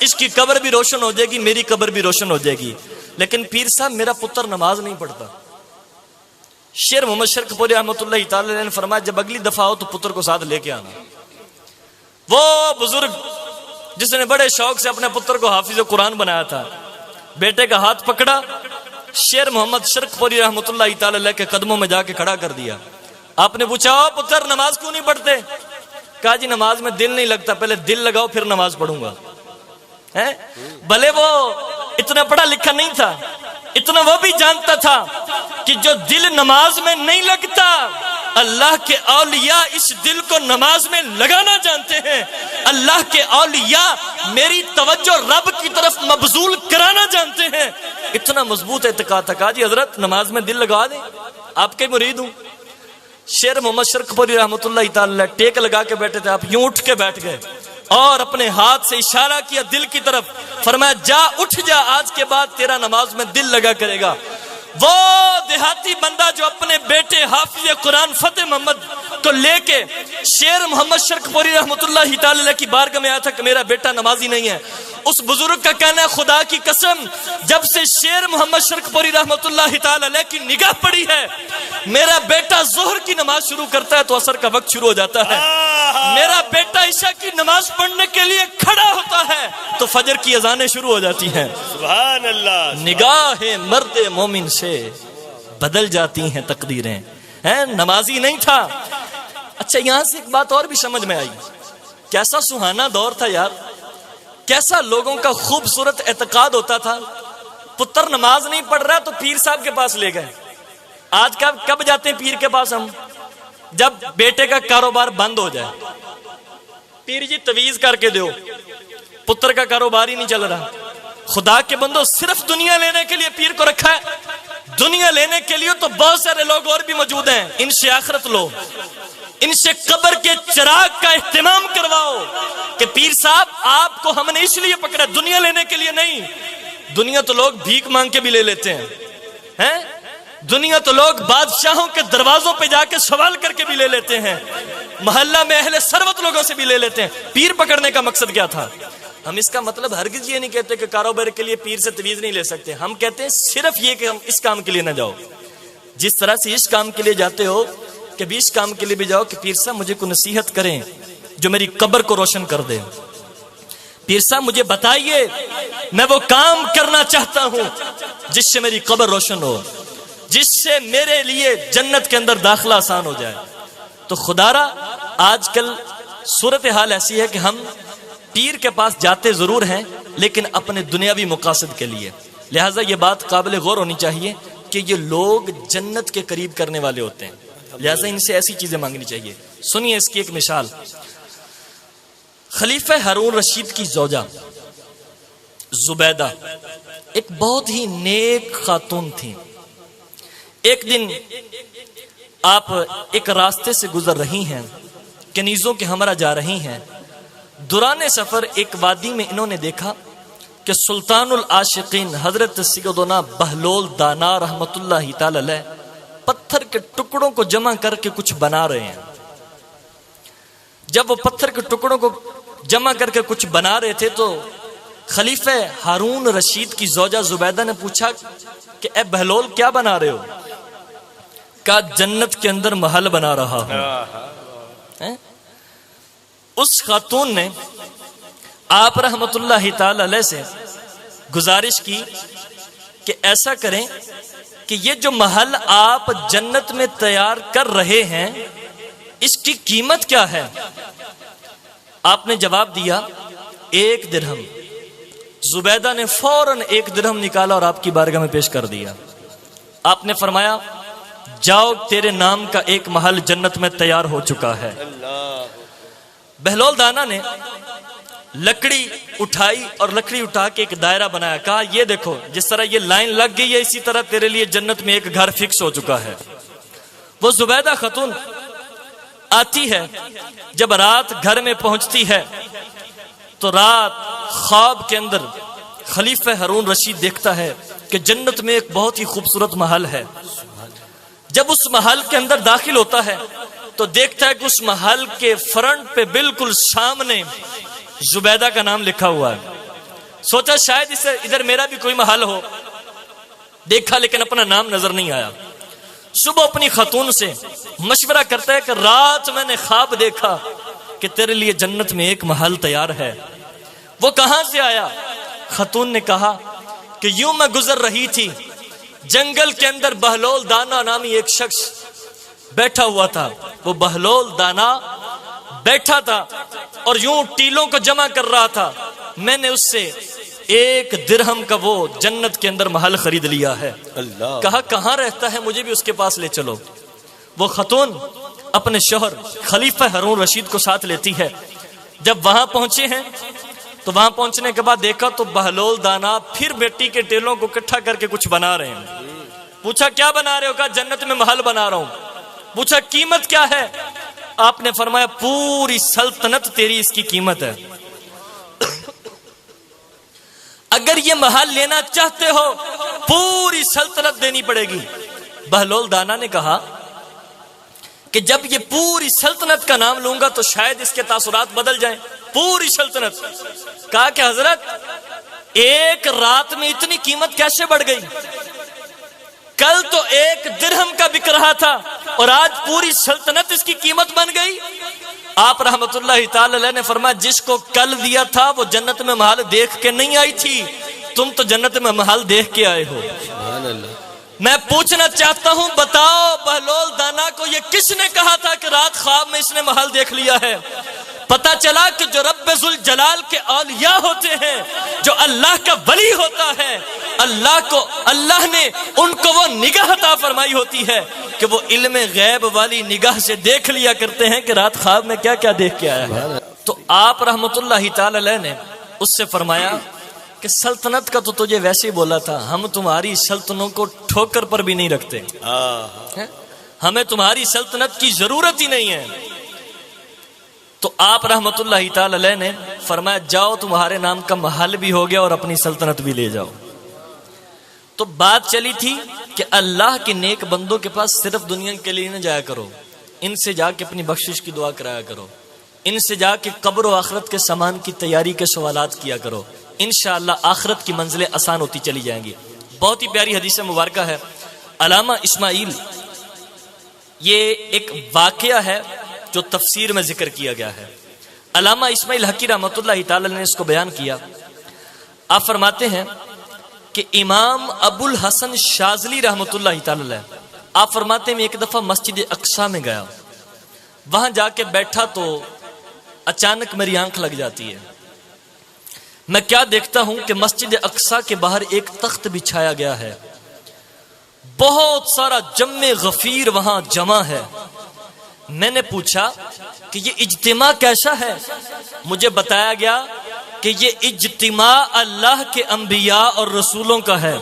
Speaker 1: اس کی قبر بھی روشن ہو جائے گی، میری قبر بھی روشن ہو جائے گی۔ لیکن پیر صاحب میرا پتر نماز نہیں پڑھتا۔ شیر محمد شرق پوری رحمۃ اللہ تعالی نے فرمایا جب اگلی دفعہ ہو تو پتر کو ساتھ لے کے آنا۔ وہ بزرگ جس نے بڑے شوق سے اپنے پتر کو حافظ قرآن بنایا تھا، بیٹے کا ہاتھ پکڑا، شیر محمد شرق پوری رحمۃ اللہ تعالی علیہ کے قدموں میں جا کے کھڑا کر دیا۔ آپ نے پوچھا پتر نماز کیوں نہیں پڑھتے؟ کہا جی نماز میں دل نہیں لگتا، پہلے دل لگاؤ پھر نماز پڑھوں گا۔ بھلے وہ اتنا پڑھا لکھا نہیں تھا، اتنا وہ بھی جانتا تھا کہ جو دل نماز میں نہیں لگتا، اللہ کے اولیاء اس دل کو نماز میں لگانا جانتے ہیں، اللہ کے اولیاء میری توجہ رب کی طرف مبذول کرانا جانتے ہیں۔ اتنا مضبوط اعتقاد تھا۔ کہا جی حضرت نماز میں دل لگا دیں، آپ کے مرید ہوں۔ شیر محمد شرق پوری رحمۃ اللہ تعالی ٹیک لگا کے بیٹھے تھے، آپ یوں اٹھ کے بیٹھ گئے اور اپنے ہاتھ سے اشارہ کیا دل کی طرف، فرمایا جا اٹھ جا، آج کے بعد تیرا نماز میں دل لگا کرے گا۔ وہ دیہاتی بندہ جو اپنے بیٹے حافظ قرآن فتح محمد کو لے کے شیر محمد شرق پوری رحمۃ اللہ تعالی کی بارگاہ میں آیا تھا کہ میرا بیٹا نمازی نہیں ہے، اس بزرگ کا کہنا ہے خدا کی قسم جب سے شیر محمد شرق پوری رحمۃ اللہ تعالی علیہ کی نگاہ پڑی ہے، میرا بیٹا ظہر کی نماز شروع کرتا ہے تو عصر کا وقت شروع ہو جاتا ہے، میرا بیٹا عشاء کی نماز پڑھنے کے لیے کھڑا ہوتا ہے تو فجر کی اذانیں شروع ہو جاتی ہیں۔
Speaker 2: سبحان اللہ۔
Speaker 1: نگاہ مرد مومن سے بدل جاتی ہیں تقدیریں۔ نمازی نہیں تھا۔ اچھا یہاں سے ایک بات اور بھی سمجھ میں آئی، کیسا سہانا دور تھا یار، کیسا لوگوں کا خوبصورت اعتقاد ہوتا تھا۔ پتر نماز نہیں پڑھ رہا تو پیر صاحب کے پاس لے گئے۔ آج کب جاتے ہیں پیر کے پاس ہم؟ جب بیٹے کا کاروبار بند ہو جائے، پیر جی تویز کر کے دیو، پتر کا کاروبار ہی نہیں چل رہا۔ خدا کے بندو صرف دنیا لینے کے لیے پیر کو رکھا ہے؟ دنیا لینے کے لیے تو بہت سارے لوگ اور بھی موجود ہیں، ان سے آخرت لو، ان سے قبر کے چراغ کا اہتمام کرواؤ کہ پیر صاحب آپ کو ہم نے اس لیے پکڑا، دنیا لینے کے لیے نہیں۔ دنیا تو لوگ بھیک مانگ کے بھی لے لیتے ہیں، دنیا تو لوگ بادشاہوں کے دروازوں پہ جا کے سوال کر کے بھی لے لیتے ہیں، محلہ میں اہل ثروت لوگوں سے بھی لے لیتے ہیں۔ پیر پکڑنے کا مقصد کیا تھا؟ ہم اس کا مطلب ہرگز یہ نہیں کہتے کہ کاروبار کے لیے پیر سے تویز نہیں لے سکتے، ہم کہتے ہیں صرف یہ کہ ہم اس کام کے لیے نہ جاؤ، جس طرح سے اس کام کے لیے جاتے ہو کہ بھی اس کام کے لیے بھی جاؤ کہ پیر صاحب مجھے کوئی نصیحت کریں جو میری قبر کو روشن کر دے، پیر صاحب مجھے بتائیے میں وہ کام کرنا چاہتا ہوں جس سے میری قبر روشن ہو، جس سے میرے لیے جنت کے اندر داخلہ آسان ہو جائے۔ تو خدارا آج کل صورتحال ایسی ہے کہ ہم پیر کے پاس جاتے ضرور ہیں لیکن اپنے دنیاوی مقاصد کے لیے، لہٰذا یہ بات قابل غور ہونی چاہیے کہ یہ لوگ جنت کے قریب کرنے والے ہوتے ہیں۔ لہٰذا ان سے ایسی چیزیں مانگنی چاہیے. سنیے اس کی ایک مثال. خلیفہ ہارون رشید کی زوجہ زبیدہ ایک بہت ہی نیک خاتون تھی. ایک دن آپ ایک راستے سے گزر رہی ہیں, کنیزوں کے ہمراہ جا رہی ہیں. دوران سفر ایک وادی میں انہوں نے دیکھا کہ سلطان العاشقین حضرت سیدنا بہلول دانا رحمت اللہ تعالی علیہ پتھر کے ٹکڑوں کو جمع کر کے کچھ بنا رہے ہیں. جب وہ پتھر کے ٹکڑوں کو جمع کر کے کچھ بنا رہے تھے تو خلیفہ ہارون رشید کی زوجہ زبیدہ نے پوچھا کہ اے بہلول کیا بنا رہے ہو؟ کہا جنت کے اندر محل بنا رہا ہوں. اس خاتون نے آپ رحمت اللہ تعالی علیہ سے گزارش کی کہ ایسا کریں کہ یہ جو محل آپ جنت میں تیار کر رہے ہیں اس کی قیمت کیا ہے؟ آپ نے جواب دیا 1 درہم. زبیدہ نے فوراً 1 درہم نکالا اور آپ کی بارگاہ میں پیش کر دیا. آپ نے فرمایا جاؤ تیرے نام کا ایک محل جنت میں تیار ہو چکا ہے. بہلول دانا نے لکڑی اٹھائی اور لکڑی اٹھا کے ایک دائرہ بنایا. کہا یہ دیکھو جس طرح یہ لائن لگ گئی ہے اسی طرح تیرے لیے جنت میں ایک گھر فکس ہو چکا ہے. وہ زبیدہ خاتون آتی ہے. جب رات گھر میں پہنچتی ہے تو رات خواب کے اندر خلیفہ ہارون رشید دیکھتا ہے کہ جنت میں ایک بہت ہی خوبصورت محل ہے. جب اس محل کے اندر داخل ہوتا ہے تو دیکھتا ہے کہ اس محل کے فرنٹ پہ بالکل سامنے زبیدہ کا نام لکھا ہوا ہے. سوچا شاید اسے ادھر میرا بھی کوئی محل ہو. دیکھا لیکن اپنا نام نظر نہیں آیا. صبح اپنی خاتون سے مشورہ کرتا ہے کہ رات میں نے خواب دیکھا کہ تیرے لیے جنت میں ایک محل تیار ہے. وہ کہاں سے آیا؟ خاتون نے کہا کہ یوں میں گزر رہی تھی, جنگل کے اندر بہلول دانا نامی ایک شخص بیٹھا ہوا تھا. وہ بہلول دانا بیٹھا تھا اور یوں ٹیلوں کو جمع کر رہا تھا. میں نے اس سے 1 درہم کا وہ جنت کے اندر محل خرید لیا ہے. کہا کہاں رہتا ہے مجھے بھی اس کے پاس لے چلو. وہ خاتون اپنے شوہر خلیفہ ہارون رشید کو ساتھ لیتی ہے. جب وہاں پہنچے ہیں تو وہاں پہنچنے کے بعد دیکھا تو بہلول دانا پھر بیٹی کے ٹیلوں کو اکٹھا کر کے کچھ بنا رہے ہیں. پوچھا کیا بنا رہے ہو؟ کہا جنت میں محل بنا رہا ہوں. پوچھا قیمت کیا ہے؟ آپ نے فرمایا پوری سلطنت تیری اس کی قیمت ہے. اگر یہ محل لینا چاہتے ہو پوری سلطنت دینی پڑے گی. بہلول دانا نے کہا کہ جب یہ پوری سلطنت کا نام لوں گا تو شاید اس کے تاثرات بدل جائیں. پوری سلطنت. کہا کہ حضرت ایک رات میں اتنی قیمت کیسے بڑھ گئی؟ کل تو 1 درہم کا بک رہا تھا اور آج پوری سلطنت اس کی قیمت بن گئی. آپ رحمت اللہ تعالی علیہ نے فرمایا جس کو کل دیا تھا وہ جنت میں محل دیکھ کے نہیں آئی تھی, تم تو جنت میں محل دیکھ کے آئے ہو.
Speaker 2: سبحان اللہ.
Speaker 1: میں پوچھنا چاہتا ہوں بتاؤ بہلول دانا کو یہ کس نے کہا تھا کہ رات خواب میں اس نے محل دیکھ لیا ہے؟ پتا چلا کہ جو رب ذوالجلال کے اولیاء ہوتے ہیں, جو اللہ کا ولی ہوتا ہے, اللہ نے ان کو وہ نگاہ عطا فرمائی ہوتی ہے کہ وہ علم غیب والی نگاہ سے دیکھ لیا کرتے ہیں کہ رات خواب میں کیا کیا دیکھ کے آیا ہے. تو آپ رحمت اللہ تعالی علیہ نے اس سے فرمایا کہ سلطنت کا تو تجھے ویسے ہی بولا تھا, ہم تمہاری سلطنتوں کو ٹھوکر پر بھی نہیں رکھتے, ہمیں تمہاری سلطنت کی ضرورت ہی نہیں ہے. تو آپ رحمت اللہ تعالی علیہ نے فرمایا جاؤ تمہارے نام کا محل بھی ہو گیا اور اپنی سلطنت بھی لے جاؤ. تو بات چلی تھی کہ اللہ کے نیک بندوں کے پاس صرف دنیا کے لیے نہ جایا کرو, ان سے جا کے اپنی بخشش کی دعا کرایا کرو, ان سے جا کے قبر و آخرت کے سامان کی تیاری کے سوالات کیا کرو. انشاءاللہ آخرت کی منزلیں آسان ہوتی چلی جائیں گی. بہت ہی پیاری حدیث مبارکہ ہے. علامہ اسماعیل, یہ ایک واقعہ ہے جو تفسیر میں ذکر کیا گیا ہے. علامہ اسماعیل حقی رحمۃ اللہ تعالی نے اس کو بیان کیا. آپ فرماتے ہیں کہ امام ابو الحسن شاذلی رحمۃ اللہ تعالی علیہ, آپ فرماتے ہیں میں ایک دفعہ مسجد اقصی میں گیا, وہاں جا کے بیٹھا تو اچانک میری آنکھ لگ جاتی ہے. میں کیا دیکھتا ہوں کہ مسجد اقصی کے باہر ایک تخت بچھایا گیا ہے, بہت سارا جم غفیر وہاں جمع ہے, میں نے پوچھا کہ یہ اجتماع کیسا ہے؟ مجھے بتایا گیا کہ یہ اجتماع اللہ کے انبیاء اور رسولوں کا ہے۔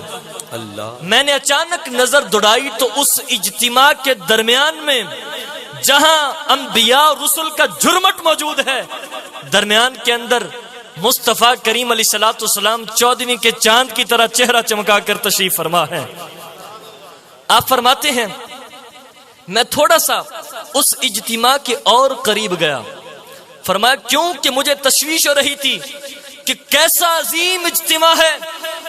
Speaker 2: اللہ
Speaker 1: میں نے اچانک نظر دوڑائی تو اس اجتماع کے درمیان میں جہاں انبیاء اور رسول کا جھرمٹ موجود ہے، درمیان کے اندر مصطفیٰ کریم علیہ الصلوۃ والسلام 14ویں کے چاند کی طرح چہرہ چمکا کر تشریف فرما ہے۔ آپ فرماتے ہیں میں تھوڑا سا اس اجتماع کے اور قریب گیا۔ فرمایا کیوں؟ کہ مجھے تشویش ہو رہی تھی کہ کیسا عظیم اجتماع ہے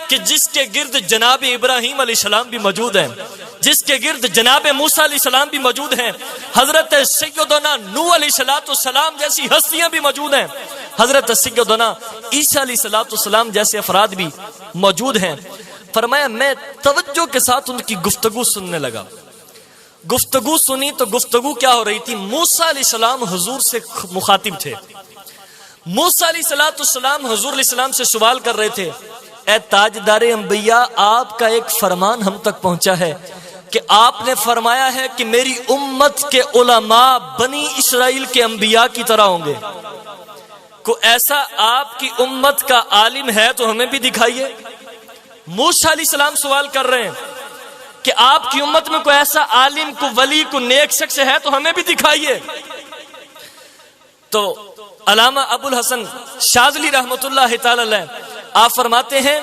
Speaker 1: کہ جس کے گرد جناب ابراہیم علیہ السلام بھی موجود ہیں، جس کے گرد جناب موسیٰ علیہ السلام بھی موجود ہیں، حضرت سیدنا نوح علیہ السلام جیسی ہستیاں بھی موجود ہیں، حضرت سیدنا عیسیٰ علیہ السلام جیسے افراد بھی موجود ہیں۔ فرمایا میں توجہ کے ساتھ ان کی گفتگو سننے لگا۔ گفتگو سنی تو گفتگو کیا ہو رہی تھی؟ موسیٰ علیہ السلام حضور سے مخاطب تھے۔ موسیٰ علیہ السلام حضور علیہ السلام سے سوال کر رہے تھے، اے تاجدار انبیاء، آپ کا ایک فرمان ہم تک پہنچا ہے کہ آپ نے فرمایا ہے کہ میری امت کے علماء بنی اسرائیل کے انبیاء کی طرح ہوں گے۔ کوئی ایسا آپ کی امت کا عالم ہے تو ہمیں بھی دکھائیے۔ موسیٰ علیہ السلام سوال کر رہے ہیں کہ آپ کی امت میں کوئی ایسا عالم، کوئی ولی، کوئی نیک شخص ہے تو ہمیں بھی دکھائیے۔ تو علامہ ابو الحسن شاذلی رحمۃ اللہ تعالی علیہ آپ فرماتے ہیں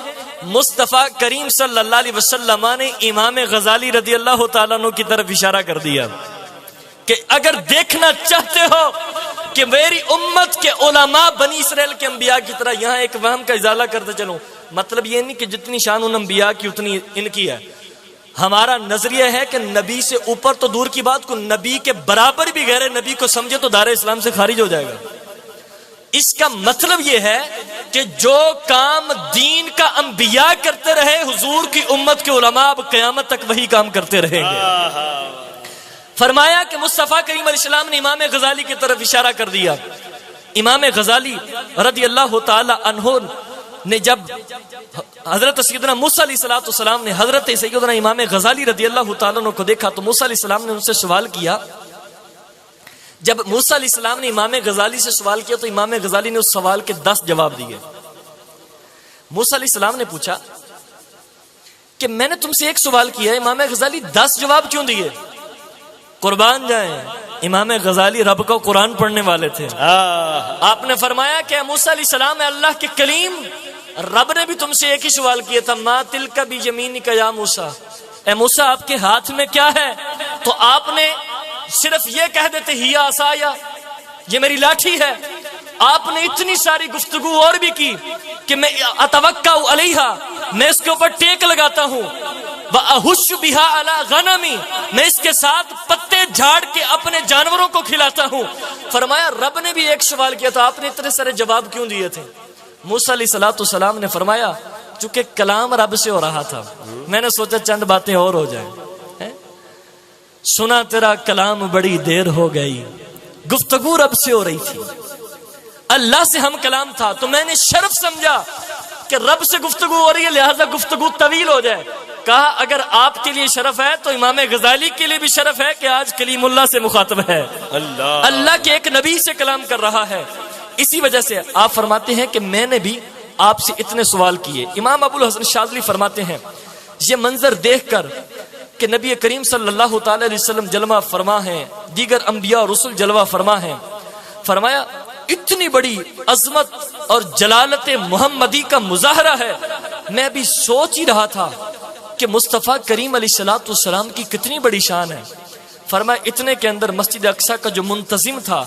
Speaker 1: مصطفیٰ کریم صلی اللہ علیہ وسلم نے امام غزالی رضی اللہ تعالیٰ عنہ کی طرف اشارہ کر دیا کہ اگر دیکھنا چاہتے ہو کہ میری امت کے علماء بنی اسرائیل کے انبیاء کی طرح، یہاں ایک وہم کا ازالہ کرتے چلوں، مطلب یہ نہیں کہ جتنی شان ان انبیاء کی اتنی ان کی ہے۔ ہمارا نظریہ ہے کہ نبی سے اوپر تو دور کی بات، کو نبی کے برابر بھی غیر نبی کو سمجھے تو دار اسلام سے خارج ہو جائے گا۔ اس کا مطلب یہ ہے کہ جو کام دین کا انبیاء کرتے رہے، حضور کی امت کے علماء اب قیامت تک وہی کام کرتے رہیں گے۔ فرمایا کہ مصطفیٰ کریم علیہ السلام نے امام غزالی کی طرف اشارہ کر دیا۔ امام غزالی رضی اللہ تعالی عنہ نے جب حضرت سیدنا موسیٰ علیہ السلام نے حضرت سیدنا امام غزالی رضی اللہ تعالیٰ عنہ کو دیکھا تو موسیٰ علیہ السلام نے ان سے سوال کیا۔ جب موسیٰ علیہ السلام نے امام غزالی سے سوال کیا تو امام غزالی نے اس سوال کے 10 جواب دیے۔ موسیٰ علیہ السلام نے پوچھا کہ میں نے تم سے ایک سوال کیا ہے، امام غزالی 10 جواب کیوں دیے؟ قربان جائیں، امام غزالی رب کو قرآن پڑھنے والے تھے۔ آپ نے فرمایا کہ موسیٰ علیہ السلام اللہ کے کلیم، رب نے بھی تم سے ایک ہی سوال کیا تھا، ما تلک بیمینک یا موسیٰ، اے موسیٰ آپ کے ہاتھ میں کیا ہے؟ تو آپ نے صرف یہ کہہ دیتے ہی عصایا، یہ میری لاٹھی ہے۔ آپ نے اتنی ساری گفتگو اور بھی کی کہ میں اتوکا علیہا، میں اس کے اوپر ٹیک لگاتا ہوں، وَأَحُشُّ بِهَا عَلَىٰ غَنَمِي، میں اس کے ساتھ پتے جھاڑ کے اپنے جانوروں کو کھلاتا ہوں۔ فرمایا رب نے بھی ایک سوال کیا تھا، آپ نے اتنے سارے جواب کیوں دیے تھے؟ موسیٰ علیہ السلام نے فرمایا چونکہ کلام رب سے ہو رہا تھا، میں نے سوچا چند باتیں اور ہو جائیں۔ سنا تیرا کلام بڑی دیر ہو گئی، گفتگو رب سے ہو رہی تھی، اللہ سے ہم کلام تھا، تو میں نے شرف سمجھا کہ رب سے گفتگو ہو رہی ہے لہذا گفتگو طویل ہو جائے۔ کہا اگر آپ کے لیے شرف ہے تو امام غزالی کے لیے بھی شرف ہے کہ آج کلیم اللہ سے مخاطب ہے، اللہ کے ایک نبی سے کلام کر رہا ہے۔ اسی وجہ سے آپ فرماتے ہیں کہ میں نے بھی آپ سے اتنے سوال کیے۔ امام ابو الحسن شاذلی فرماتے ہیں یہ منظر دیکھ کر کہ نبی کریم صلی اللہ تعالی علیہ وسلم جلوہ فرما ہیں، دیگر انبیاء اور رسول جلوہ فرما ہیں، فرمایا اتنی بڑی عظمت اور جلالت محمدی کا مظاہرہ ہے، میں بھی سوچ ہی رہا تھا کہ مصطفیٰ کریم علیہ السلام کی کتنی بڑی شان ہے۔ فرمایا اتنے کے اندر مسجد اقصیٰ کا جو منتظم تھا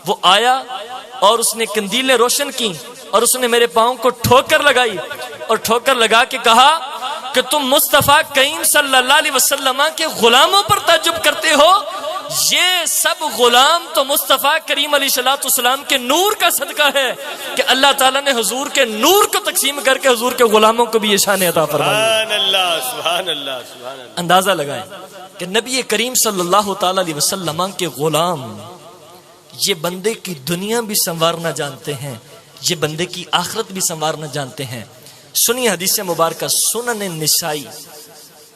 Speaker 1: وہ آیا اور اس نے قندیلیں روشن کی اور اس نے میرے پاؤں کو ٹھوکر لگائی اور ٹھوکر لگا کے کہا کہ تم مصطفیٰ کریم صلی اللہ علیہ وسلم کے غلاموں پر تعجب کرتے ہو، یہ سب غلام تو مصطفیٰ کریم علیہ السلام کے نور کا صدقہ ہے کہ اللہ تعالیٰ نے حضور کے نور کو تقسیم کر کے حضور کے غلاموں کو بھی یہ شان عطا فرمائی۔
Speaker 2: سبحان اللہ، سبحان اللہ، سبحان اللہ۔
Speaker 1: اندازہ لگائیں کہ نبی کریم صلی اللہ تعالی علیہ وسلم کے غلام یہ بندے کی دنیا بھی سنوارنا جانتے ہیں، یہ بندے کی آخرت بھی سنوارنا جانتے ہیں۔ سنیے حدیث مبارکہ سنن نسائی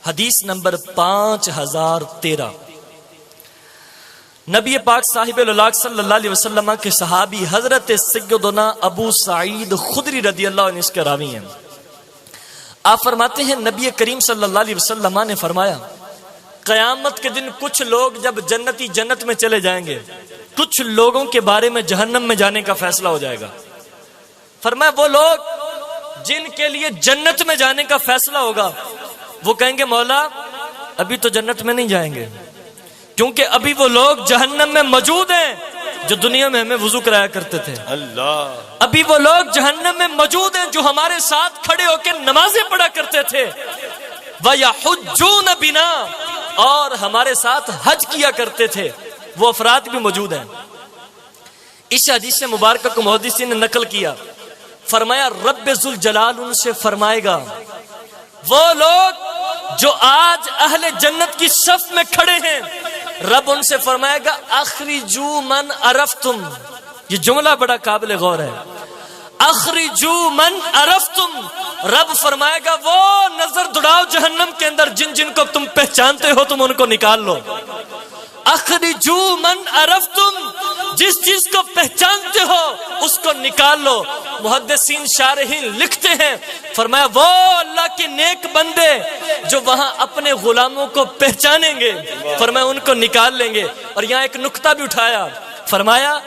Speaker 1: حدیث نمبر 5013۔ نبی پاک صاحب الولاق صلی اللہ علیہ وسلم کے صحابی حضرت سیدنا ابو سعید خدری رضی اللہ عنہ اس کے راوی ہیں. آپ فرماتے ہیں نبی کریم صلی اللہ علیہ وسلم نے فرمایا قیامت کے دن کچھ لوگ جب جنتی جنت میں چلے جائیں گے، کچھ لوگوں کے بارے میں جہنم میں جانے کا فیصلہ ہو جائے گا. فرمایا وہ لوگ جن کے لیے جنت میں جانے کا فیصلہ ہوگا وہ کہیں گے مولا ابھی تو جنت میں نہیں جائیں گے، کیونکہ ابھی وہ لوگ جہنم میں موجود ہیں جو دنیا میں ہمیں وضو کرایا کرتے تھے.
Speaker 2: اللہ.
Speaker 1: ابھی وہ لوگ جہنم میں موجود ہیں جو ہمارے ساتھ کھڑے ہو کے نمازیں پڑھا کرتے تھے. وَيَحُجُّونَ بِنَا، اور ہمارے ساتھ حج کیا کرتے تھے. وہ افراد بھی موجود ہیں. اس حدیث مبارکہ کو محدثین نے نقل کیا. فرمایا رب ذوالجلال ان سے فرمائے گا وہ لوگ جو آج اہل جنت کی صف میں کھڑے ہیں، رب ان سے فرمائے گا اخرجوا من عرفتم. یہ جملہ بڑا قابل غور ہے. اخرجوا من عرفتم، رب فرمائے گا وہ نظر دوڑاؤ جہنم کے اندر جن جن کو تم پہچانتے ہو تم ان کو نکال لو. اخرجوا من عرفتم، جس چیز کو پہچانتے ہو اس کو نکال لو. محدثین شارحین لکھتے ہیں فرمایا وہ اللہ کے نیک بندے جو وہاں اپنے غلاموں کو پہچانیں گے، فرمایا ان کو نکال لیں گے. اور یہاں ایک نکتہ بھی اٹھایا، فرمایا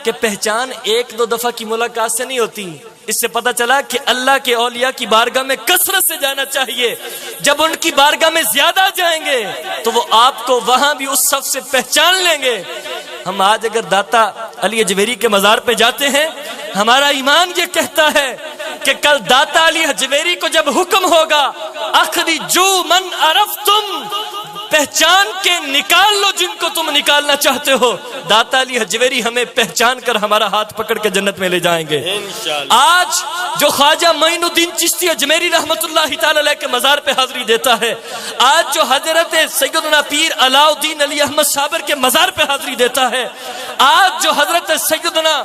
Speaker 1: کہ پہچان ایک دو دفعہ کی ملاقات سے نہیں ہوتی. اس سے پتہ چلا کہ اللہ کے اولیاء کی بارگاہ میں کثرت سے جانا چاہیے. جب ان کی بارگاہ میں زیادہ جائیں گے تو وہ آپ کو وہاں بھی اس صف سے پہچان لیں گے. ہم آج اگر داتا علی اجویری کے مزار پہ جاتے ہیں، ہمارا ایمان یہ کہتا ہے کہ کل داتا علی اجویری کو جب حکم ہوگا اخرجوا من عرفتم، پہچان کے نکال لو جن کو تم نکالنا چاہتے ہو، داتا علی حجویری ہمیں پہچان کر ہمارا ہاتھ پکڑ کے جنت میں لے جائیں گے. آج جو خواجہ معین الدین چشتی اجمیری رحمت اللہ تعالی علیہ کے مزار پہ حاضری دیتا ہے، آج جو حضرت سیدنا پیر علاؤ الدین علی احمد صابر کے مزار پہ حاضری دیتا ہے، آج جو حضرت سیدنا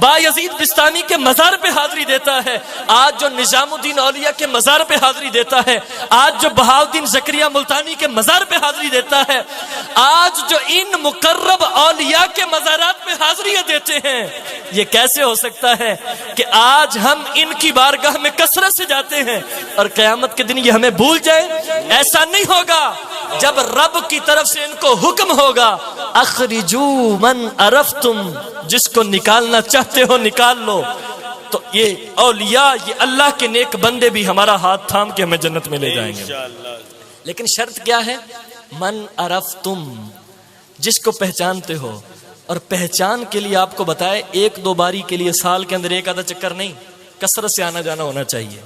Speaker 1: بایزید بستانی کے مزار پہ حاضری دیتا ہے، آج جو نظام الدین اولیاء کے مزار پہ حاضری دیتا ہے، آج جو بہاؤالدین زکریا ملتانی کے مزار پہ حاضری دیتا ہے، آج جو ان مقرب اولیاء کے مزارات پہ حاضریاں دیتے ہیں، یہ کیسے ہو سکتا ہے کہ آج ہم ان کی بارگاہ میں کثرت سے جاتے ہیں اور قیامت کے دن یہ ہمیں بھول جائے؟ ایسا نہیں ہوگا. جب رب کی طرف سے ان کو حکم ہوگا اخرجوا من عرفتم، جس کو نکالنا چاہتے ہو نکال لو، تو یہ اولیاء، یہ اللہ کے نیک بندے بھی ہمارا ہاتھ تھام کے ہمیں جنت میں لے جائیں گے. لیکن شرط کیا ہے؟ من عرفتم، جس کو پہچانتے ہو. اور پہچان کے لیے آپ کو بتائے ایک دو باری کے لیے سال کے اندر ایک آدھا چکر نہیں، کثرت سے آنا جانا ہونا چاہیے.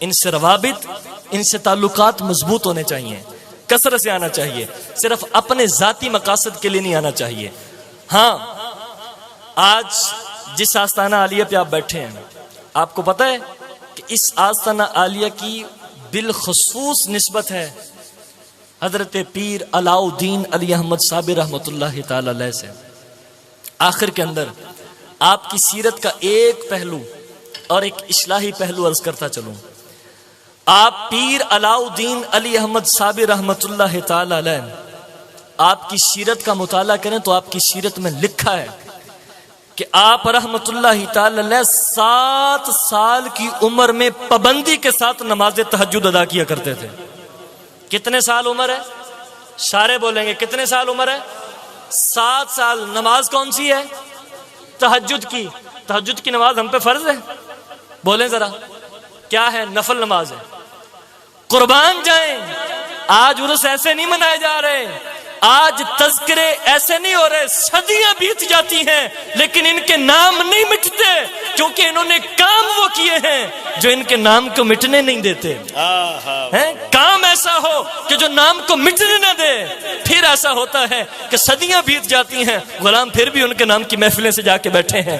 Speaker 1: ان سے روابط، ان سے تعلقات مضبوط ہونے چاہیے، کثرت سے آنا چاہیے. صرف اپنے ذاتی مقاصد کے لیے نہیں آنا چاہیے. ہاں آج جس آستانہ عالیہ پہ آپ بیٹھے ہیں، آپ کو پتہ ہے کہ اس آستانہ عالیہ کی بالخصوص نسبت ہے حضرت پیر علاؤ الدین علی احمد صابر رحمت اللہ تعالی علیہ سے. آخر کے اندر آپ کی سیرت کا ایک پہلو اور ایک اصلاحی پہلو عرض کرتا چلوں. آپ پیر علاؤ الدین علی احمد صابر رحمت اللہ تعالی علیہ، آپ کی سیرت کا مطالعہ کریں تو آپ کی سیرت میں لکھا ہے کہ آپ رحمت اللہ تعالی علیہ 7 سال کی عمر میں پابندی کے ساتھ نماز تہجد ادا کیا کرتے تھے. کتنے سال عمر ہے؟ سارے بولیں گے کتنے سال عمر ہے؟ 7 سال. نماز کون سی ہے؟ تہجد کی. تہجد کی نماز ہم پہ فرض ہے؟ بولیں ذرا کیا ہے؟ نفل نماز ہے. قربان جائیں، آج عرس ایسے نہیں منائے جا رہے، آج تذکرے ایسے نہیں ہو رہے. صدیاں بیت جاتی ہیں لیکن ان کے نام نہیں مٹتے، کیونکہ انہوں نے کام وہ کیے ہیں جو ان کے نام کو مٹنے نہیں دیتے. کام ایسا ہو کہ جو نام کو مٹنے نہ دے. پھر ایسا ہوتا ہے کہ صدیاں بیت جاتی ہیں، غلام پھر بھی ان کے نام کی محفلیں سے جا کے بیٹھے ہیں.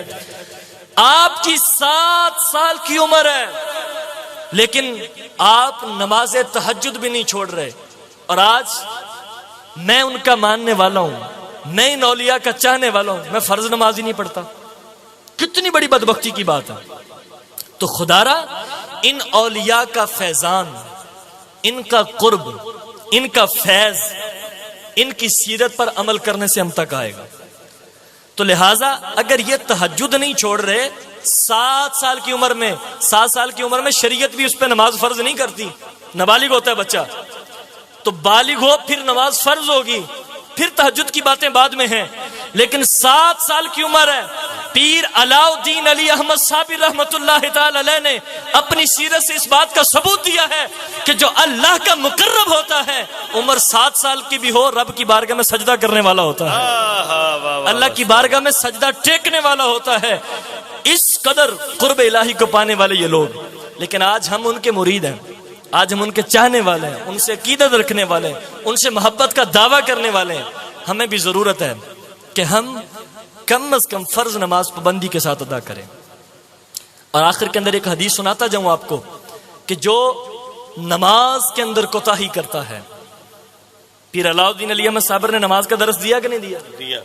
Speaker 1: آپ کی 7 سال کی عمر ہے لیکن آپ نماز تہجد بھی نہیں چھوڑ رہے. اور آج میں ان کا ماننے والا ہوں، میں ان اولیاء کا چاہنے والا ہوں، میں فرض نماز ہی نہیں پڑھتا. کتنی بڑی بدبختی کی بات ہے. تو خدا را ان اولیاء کا فیضان، ان کا قرب، ان کا فیض، ان کی سیرت پر عمل کرنے سے ہم تک آئے گا. تو لہٰذا اگر یہ تہجد نہیں چھوڑ رہے، 7 سال کی عمر میں شریعت بھی اس پہ نماز فرض نہیں کرتی. نابالغ ہوتا ہے بچہ، تو بالغ ہو پھر نماز فرض ہوگی، پھر تہجد کی باتیں بعد میں ہیں. لیکن 7 سال کی عمر ہے. پیر علاؤ الدین علی احمد صابر رحمت اللہ تعالی علیہ نے اپنی سیرت سے اس بات کا ثبوت دیا ہے کہ جو اللہ کا مقرب ہوتا ہے، عمر 7 سال کی بھی ہو، رب کی بارگاہ میں سجدہ کرنے والا ہوتا ہے، اللہ کی بارگاہ میں سجدہ ٹیکنے والا ہوتا ہے. اس قدر قرب الہی کو پانے والے یہ لوگ. لیکن آج ہم ان کے مرید ہیں، آج ہم ان کے چاہنے والے ہیں، ان سے عقیدت رکھنے والے ہیں، ان سے محبت کا دعویٰ کرنے والے ہیں. ہمیں بھی ضرورت ہے کہ ہم کم از کم فرض نماز پابندی کے ساتھ ادا کریں. اور آخر کے اندر ایک حدیث سناتا جاؤں آپ کو کہ جو نماز کے اندر کوتاہی کرتا ہے. پیر علاؤ الدین علی احمد صابر نے نماز کا درس دیا کہ نہیں دیا؟
Speaker 2: دیا.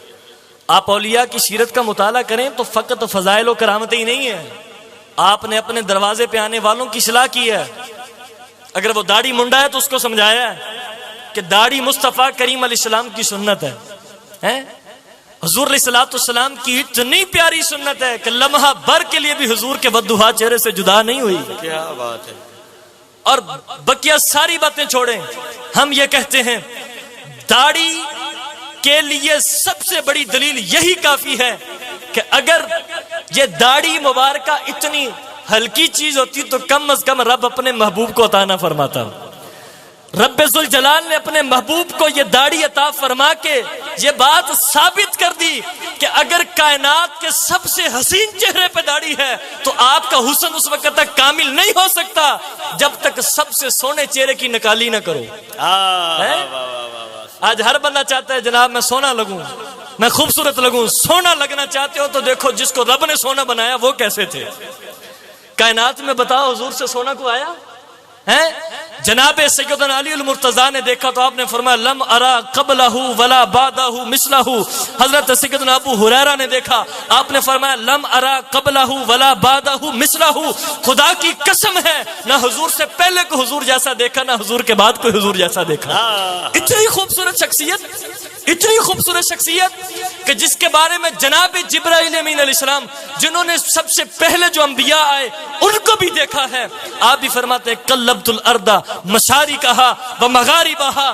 Speaker 1: آپ اولیاء کی سیرت کا مطالعہ کریں تو فقط فضائل و کرامتیں ہی نہیں ہیں، آپ نے اپنے دروازے پہ آنے والوں کی اصلاح کی ہے. اگر وہ داڑھی منڈا ہے تو اس کو سمجھایا ہے کہ داڑھی مصطفیٰ کریم علیہ السلام کی سنت ہے. حضور علیہ الصلوۃ والسلام کی اتنی پیاری سنت ہے کہ لمحہ بھر کے لیے بھی حضور کے ودھا چہرے سے جدا نہیں ہوئی.
Speaker 2: کیا بات ہے.
Speaker 1: اور بقیہ ساری باتیں چھوڑیں، ہم یہ کہتے ہیں داڑھی کے لیے سب سے بڑی دلیل یہی کافی ہے کہ اگر یہ داڑھی مبارکہ اتنی ہلکی چیز ہوتی تو کم از کم رب اپنے محبوب کو عطا نہ فرماتا. رب ذوالجلال نے اپنے محبوب کو یہ داڑھی عطا فرما کے یہ بات ثابت کر دی کہ اگر کائنات کے سب سے حسین چہرے پہ داڑھی ہے تو آپ کا حسن اس وقت تک کامل نہیں ہو سکتا جب تک سب سے سونے چہرے کی نکالی نہ کرو. آج ہر بندہ چاہتا ہے جناب میں سونا لگوں، میں خوبصورت لگوں. سونا لگنا چاہتے ہو تو دیکھو جس کو رب نے سونا بنایا وہ کیسے تھے. کائنات میں بتاؤ حضور سے سونا کو آیا ہے؟ جناب سیدنا علی المرتضیٰ نے دیکھا تو آپ نے فرمایا لم ارا قبلہ ولا بعدہ مثلہ. حضرت سیدنا ابو ہریرہ نے دیکھا، آپ نے فرمایا لم ارا قبلہ ولا بعدہ مثلہ. خدا کی قسم ہے نہ حضور سے پہلے کو حضور جیسا دیکھا، نہ حضور کے بعد کو حضور جیسا دیکھا. اتنی خوبصورت شخصیت، اتنی خوبصورت شخصیت کہ جس کے بارے میں جناب جبرائیل امین علیہ السلام جنہوں نے سب سے پہلے جو انبیاء آئے ان کو بھی دیکھا ہے. آپ بھی فرماتے ہیں قلبت الارض مشارقہا و مغاربہا.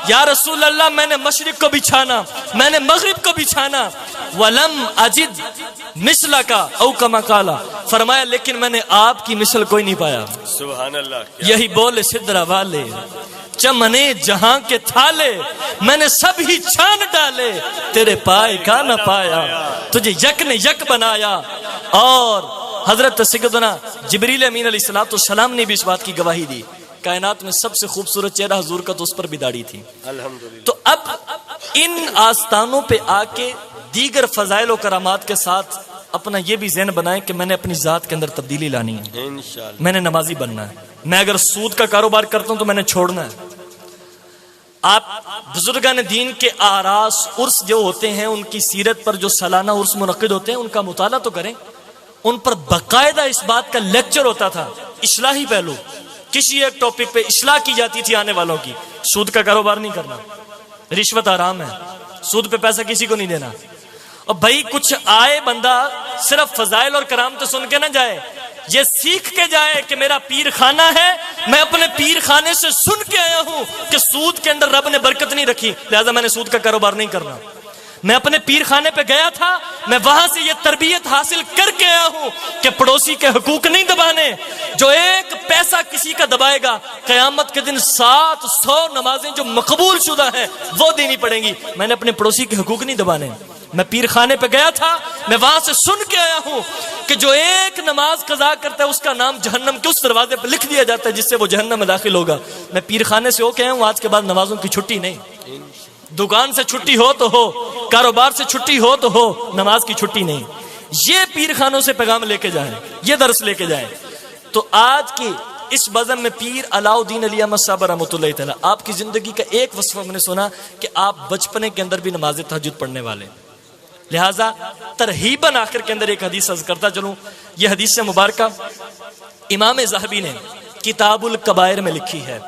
Speaker 1: یا رسول اللہ میں نے مشرق کو بھی چھانا، میں نے مغرب کو بھی چھانا. ولم اجد مثلک او کما قال، فرمایا لیکن میں نے آپ کی مثل کوئی نہیں پایا.
Speaker 2: سبحان اللہ.
Speaker 1: یہی بولے سدرا والے چمنے جہاں کے تھالے، میں نے سب ہی چھان ڈالے تیرے پائے کا نہ پایا. تجھے یک نے یک بنایا. اور حضرت سیدنا جبریل امین علیہ السلام نے بھی اس بات کی گواہی دی. کائنات میں سب سے خوبصورت چہرہ حضور کا تو اس پر بھی داڑھی تھی.
Speaker 2: الحمدللہ.
Speaker 1: تو اب ان آستانوں پہ آ کے دیگر فضائل و کرامات کے ساتھ اپنا یہ بھی ذہن بنائیں کہ میں نے اپنی ذات کے اندر تبدیلی لانی ہے.
Speaker 2: انشاءاللہ.
Speaker 1: میں نے نمازی بننا ہے. میں اگر سود کا کاروبار کرتا ہوں تو میں نے چھوڑنا ہے. آپ بزرگان دین کے آراس عرس جو ہوتے ہیں ان کی سیرت پر جو سالانہ عرس منعقد ہوتے ہیں ان کا مطالعہ تو کریں. ان پر باقاعدہ اس بات کا لیکچر ہوتا تھا، اصلاحی پہلو. کسی ایک ٹاپک پہ اصلاح کی جاتی تھی آنے والوں کی. سود کا کاروبار نہیں کرنا، رشوت حرام ہے، سود پہ پیسہ کسی کو نہیں دینا. اور بھائی کچھ آئے بندہ صرف فضائل اور کرامت سن کے نہ جائے، یہ سیکھ کے جائے کہ میرا پیر خانہ ہے، میں اپنے پیر خانے سے سن کے آیا ہوں کہ سود کے اندر رب نے برکت نہیں رکھی، لہذا میں نے سود کا کاروبار نہیں کرنا. میں اپنے پیر خانے پہ گیا تھا، میں وہاں سے یہ تربیت حاصل کر کے آیا ہوں کہ پڑوسی کے حقوق نہیں دبانے. جو ایک پیسہ کسی کا دبائے گا قیامت کے دن 700 نمازیں جو مقبول شدہ ہیں وہ دینی پڑیں گی. میں نے اپنے پڑوسی کے حقوق نہیں دبانے. میں پیر خانے پہ گیا تھا، میں وہاں سے سن کے آیا ہوں کہ جو ایک نماز قضا کرتا ہے اس کا نام جہنم کے اس دروازے پہ لکھ دیا جاتا ہے جس سے وہ جہنم میں داخل ہوگا. میں پیر خانے سے ہو کے آیا ہوں، آج کے بعد نمازوں کی چھٹی نہیں. دکان سے چھٹی ہو تو ہو، کاروبار سے چھٹی ہو تو ہو، نماز کی چھٹی نہیں. یہ پیر خانوں سے پیغام لے کے جائیں، یہ درس لے کے جائیں. تو آج کی اس بزم میں پیر علاؤ الدین علی احمد صاحب رحمۃ اللہ تعالیٰ آپ کی زندگی کا ایک وصف میں نے سنا کہ آپ بچپنے کے اندر بھی نماز تہجد پڑھنے والے. لہٰذا ترہیباً آخر کے اندر ایک حدیث عرض کرتا چلوں. یہ حدیث مبارکہ امام ذہبی نے کتاب الکبائر میں لکھی ہے.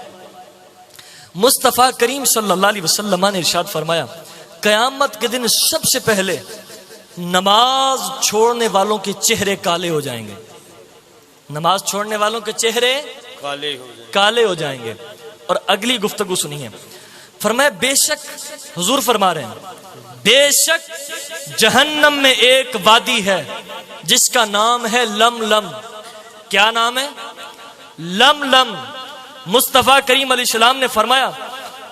Speaker 1: مصطفیٰ کریم صلی اللہ علیہ وسلم نے ارشاد فرمایا قیامت کے دن سب سے پہلے نماز چھوڑنے والوں کے چہرے کالے ہو جائیں گے. نماز چھوڑنے والوں کے چہرے کالے ہو جائیں گے. اور اگلی گفتگو سنیے. فرمایا بے شک، حضور فرما رہے ہیں، بے شک جہنم میں ایک وادی ہے جس کا نام ہے لملم. کیا نام ہے؟ لملم. مصطفیٰ کریم علیہ السلام نے فرمایا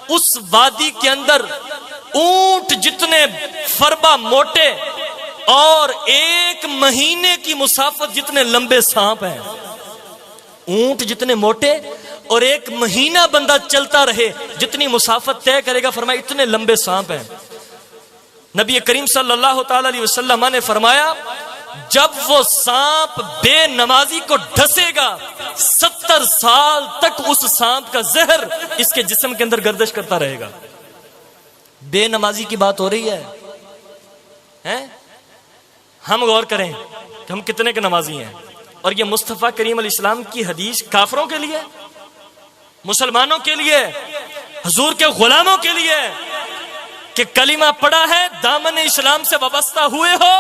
Speaker 1: اس وادی کے اندر اونٹ جتنے فربا موٹے اور 1 مہینے کی مسافت جتنے لمبے سانپ ہیں. اونٹ جتنے موٹے اور 1 مہینہ بندہ چلتا رہے جتنی مسافت طے کرے گا، فرمایا اتنے لمبے سانپ ہیں. نبی کریم صلی اللہ تعالی علیہ وسلم نے فرمایا جب وہ سانپ بے نمازی کو ڈھسے گا 70 سال تک اس سانپ کا زہر اس کے جسم کے اندر گردش کرتا رہے گا. بے نمازی کی بات ہو رہی ہے. ہم غور کریں کہ ہم کتنے کے نمازی ہیں. اور یہ مصطفیٰ کریم علیہ السلام کی حدیث کافروں کے لیے، مسلمانوں کے لیے، حضور کے غلاموں کے لیے کہ کلمہ پڑا ہے دامن اسلام سے وابستہ ہوئے ہو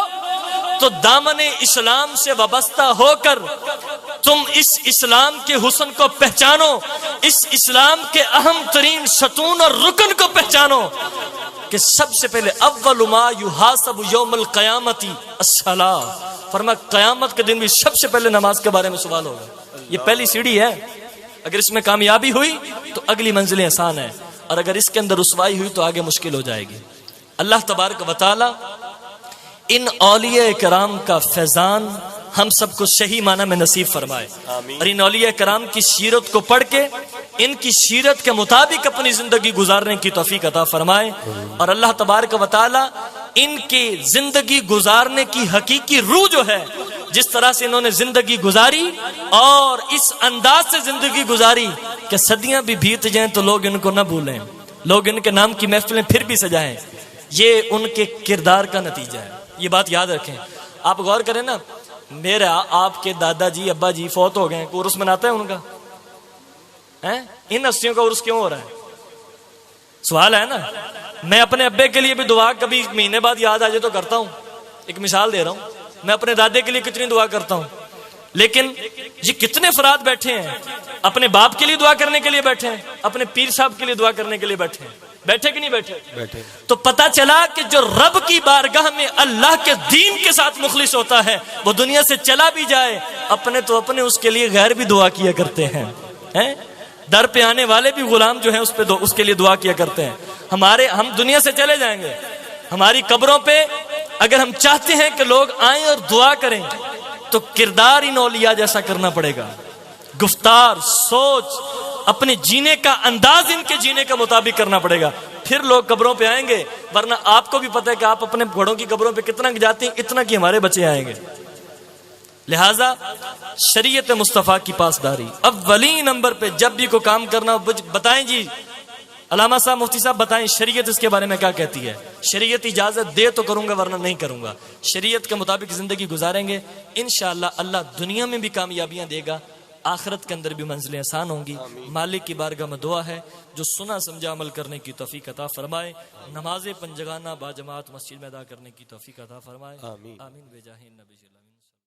Speaker 1: تو دامن اسلام سے وابستہ ہو کر تم اس اسلام کے حسن کو پہچانو، اس اسلام کے اہم ترین ستون اور رکن کو پہچانو کہ سب سے پہلے اول ما یحاسب یوم القیامت الصلاۃ. فرما قیامت کے دن بھی سب سے پہلے نماز کے بارے میں سوال ہوگا. یہ پہلی سیڑھی ہے. اگر اس میں کامیابی ہوئی تو اگلی منزلیں آسان ہے، اور اگر اس کے اندر رسوائی ہوئی تو آگے مشکل ہو جائے گی. اللہ تبارک و تعالی ان اولیاء کرام کا فیضان ہم سب کو صحیح معنی میں نصیب فرمائے، اور ان اولیاء کرام کی سیرت کو پڑھ کے ان کی سیرت کے مطابق اپنی زندگی گزارنے کی توفیق عطا فرمائے. اور اللہ تبارک و تعالی ان کی زندگی گزارنے کی حقیقی روح جو ہے، جس طرح سے انہوں نے زندگی گزاری اور اس انداز سے زندگی گزاری کہ صدیاں بھی بیت جائیں تو لوگ ان کو نہ بھولیں، لوگ ان کے نام کی محفلیں پھر بھی سجائیں، یہ ان کے کردار کا نتیجہ ہے. یہ بات یاد رکھیں. آپ غور کریں نا، میرا آپ کے دادا جی ابا جی فوت ہو گئے، کوئی عرس مناتا ہے ان کا؟ ان ہستیوں کا عرس کیوں ہو رہا ہے؟ سوال ہے نا. میں اپنے ابے کے لیے بھی دعا کبھی مہینے بعد یاد آ جائے تو کرتا ہوں، ایک مثال دے رہا ہوں. میں اپنے دادے کے لیے کتنی دعا کرتا ہوں، لیکن یہ کتنے افراد بیٹھے ہیں اپنے باپ کے لیے دعا کرنے کے لیے بیٹھے ہیں، اپنے پیر صاحب کے لیے دعا کرنے کے لیے بیٹھے ہیں. بیٹھے کہ نہیں بیٹھے؟ تو پتا چلا کہ جو رب کی بارگاہ میں اللہ کے دین کے ساتھ مخلص ہوتا ہے وہ دنیا سے چلا بھی جائے اپنے تو اپنے اس کے لیے غیر بھی دعا کیا کرتے ہیں. در پہ آنے والے بھی غلام جو ہیں اس کے لیے دعا کیا کرتے ہیں. ہم دنیا سے چلے جائیں گے، ہماری قبروں پہ اگر ہم چاہتے ہیں کہ لوگ آئیں اور دعا کریں تو کردار ان اولیاء جیسا کرنا پڑے گا. گفتار، سوچ، اپنے جینے کا انداز ان کے جینے کا مطابق کرنا پڑے گا، پھر لوگ قبروں پہ آئیں گے. ورنہ آپ کو بھی پتہ ہے کہ آپ اپنے بڑوں کی قبروں پہ کتنا جاتے ہیں، اتنا کہ ہمارے بچے آئیں گے. لہذا شریعت مصطفیٰ کی پاسداری اولین نمبر پہ جب بھی کوئی کام کرنا بتائیں جی علامہ صاحب، مفتی صاحب بتائیں شریعت اس کے بارے میں کیا کہتی ہے. شریعت اجازت دے تو کروں گا ورنہ نہیں کروں گا. شریعت کے مطابق زندگی گزاریں گے انشاءاللہ اللہ دنیا میں بھی کامیابیاں دے گا، آخرت کے اندر بھی منزلیں آسان ہوں گی. مالک کی بارگاہ میں دعا ہے جو سنا سمجھا عمل کرنے کی توفیق عطا فرمائے، نماز پنجگانہ باجماعت مسجد میں ادا کرنے کی توفیق عطا فرمائے. آمین بجاہ النبی.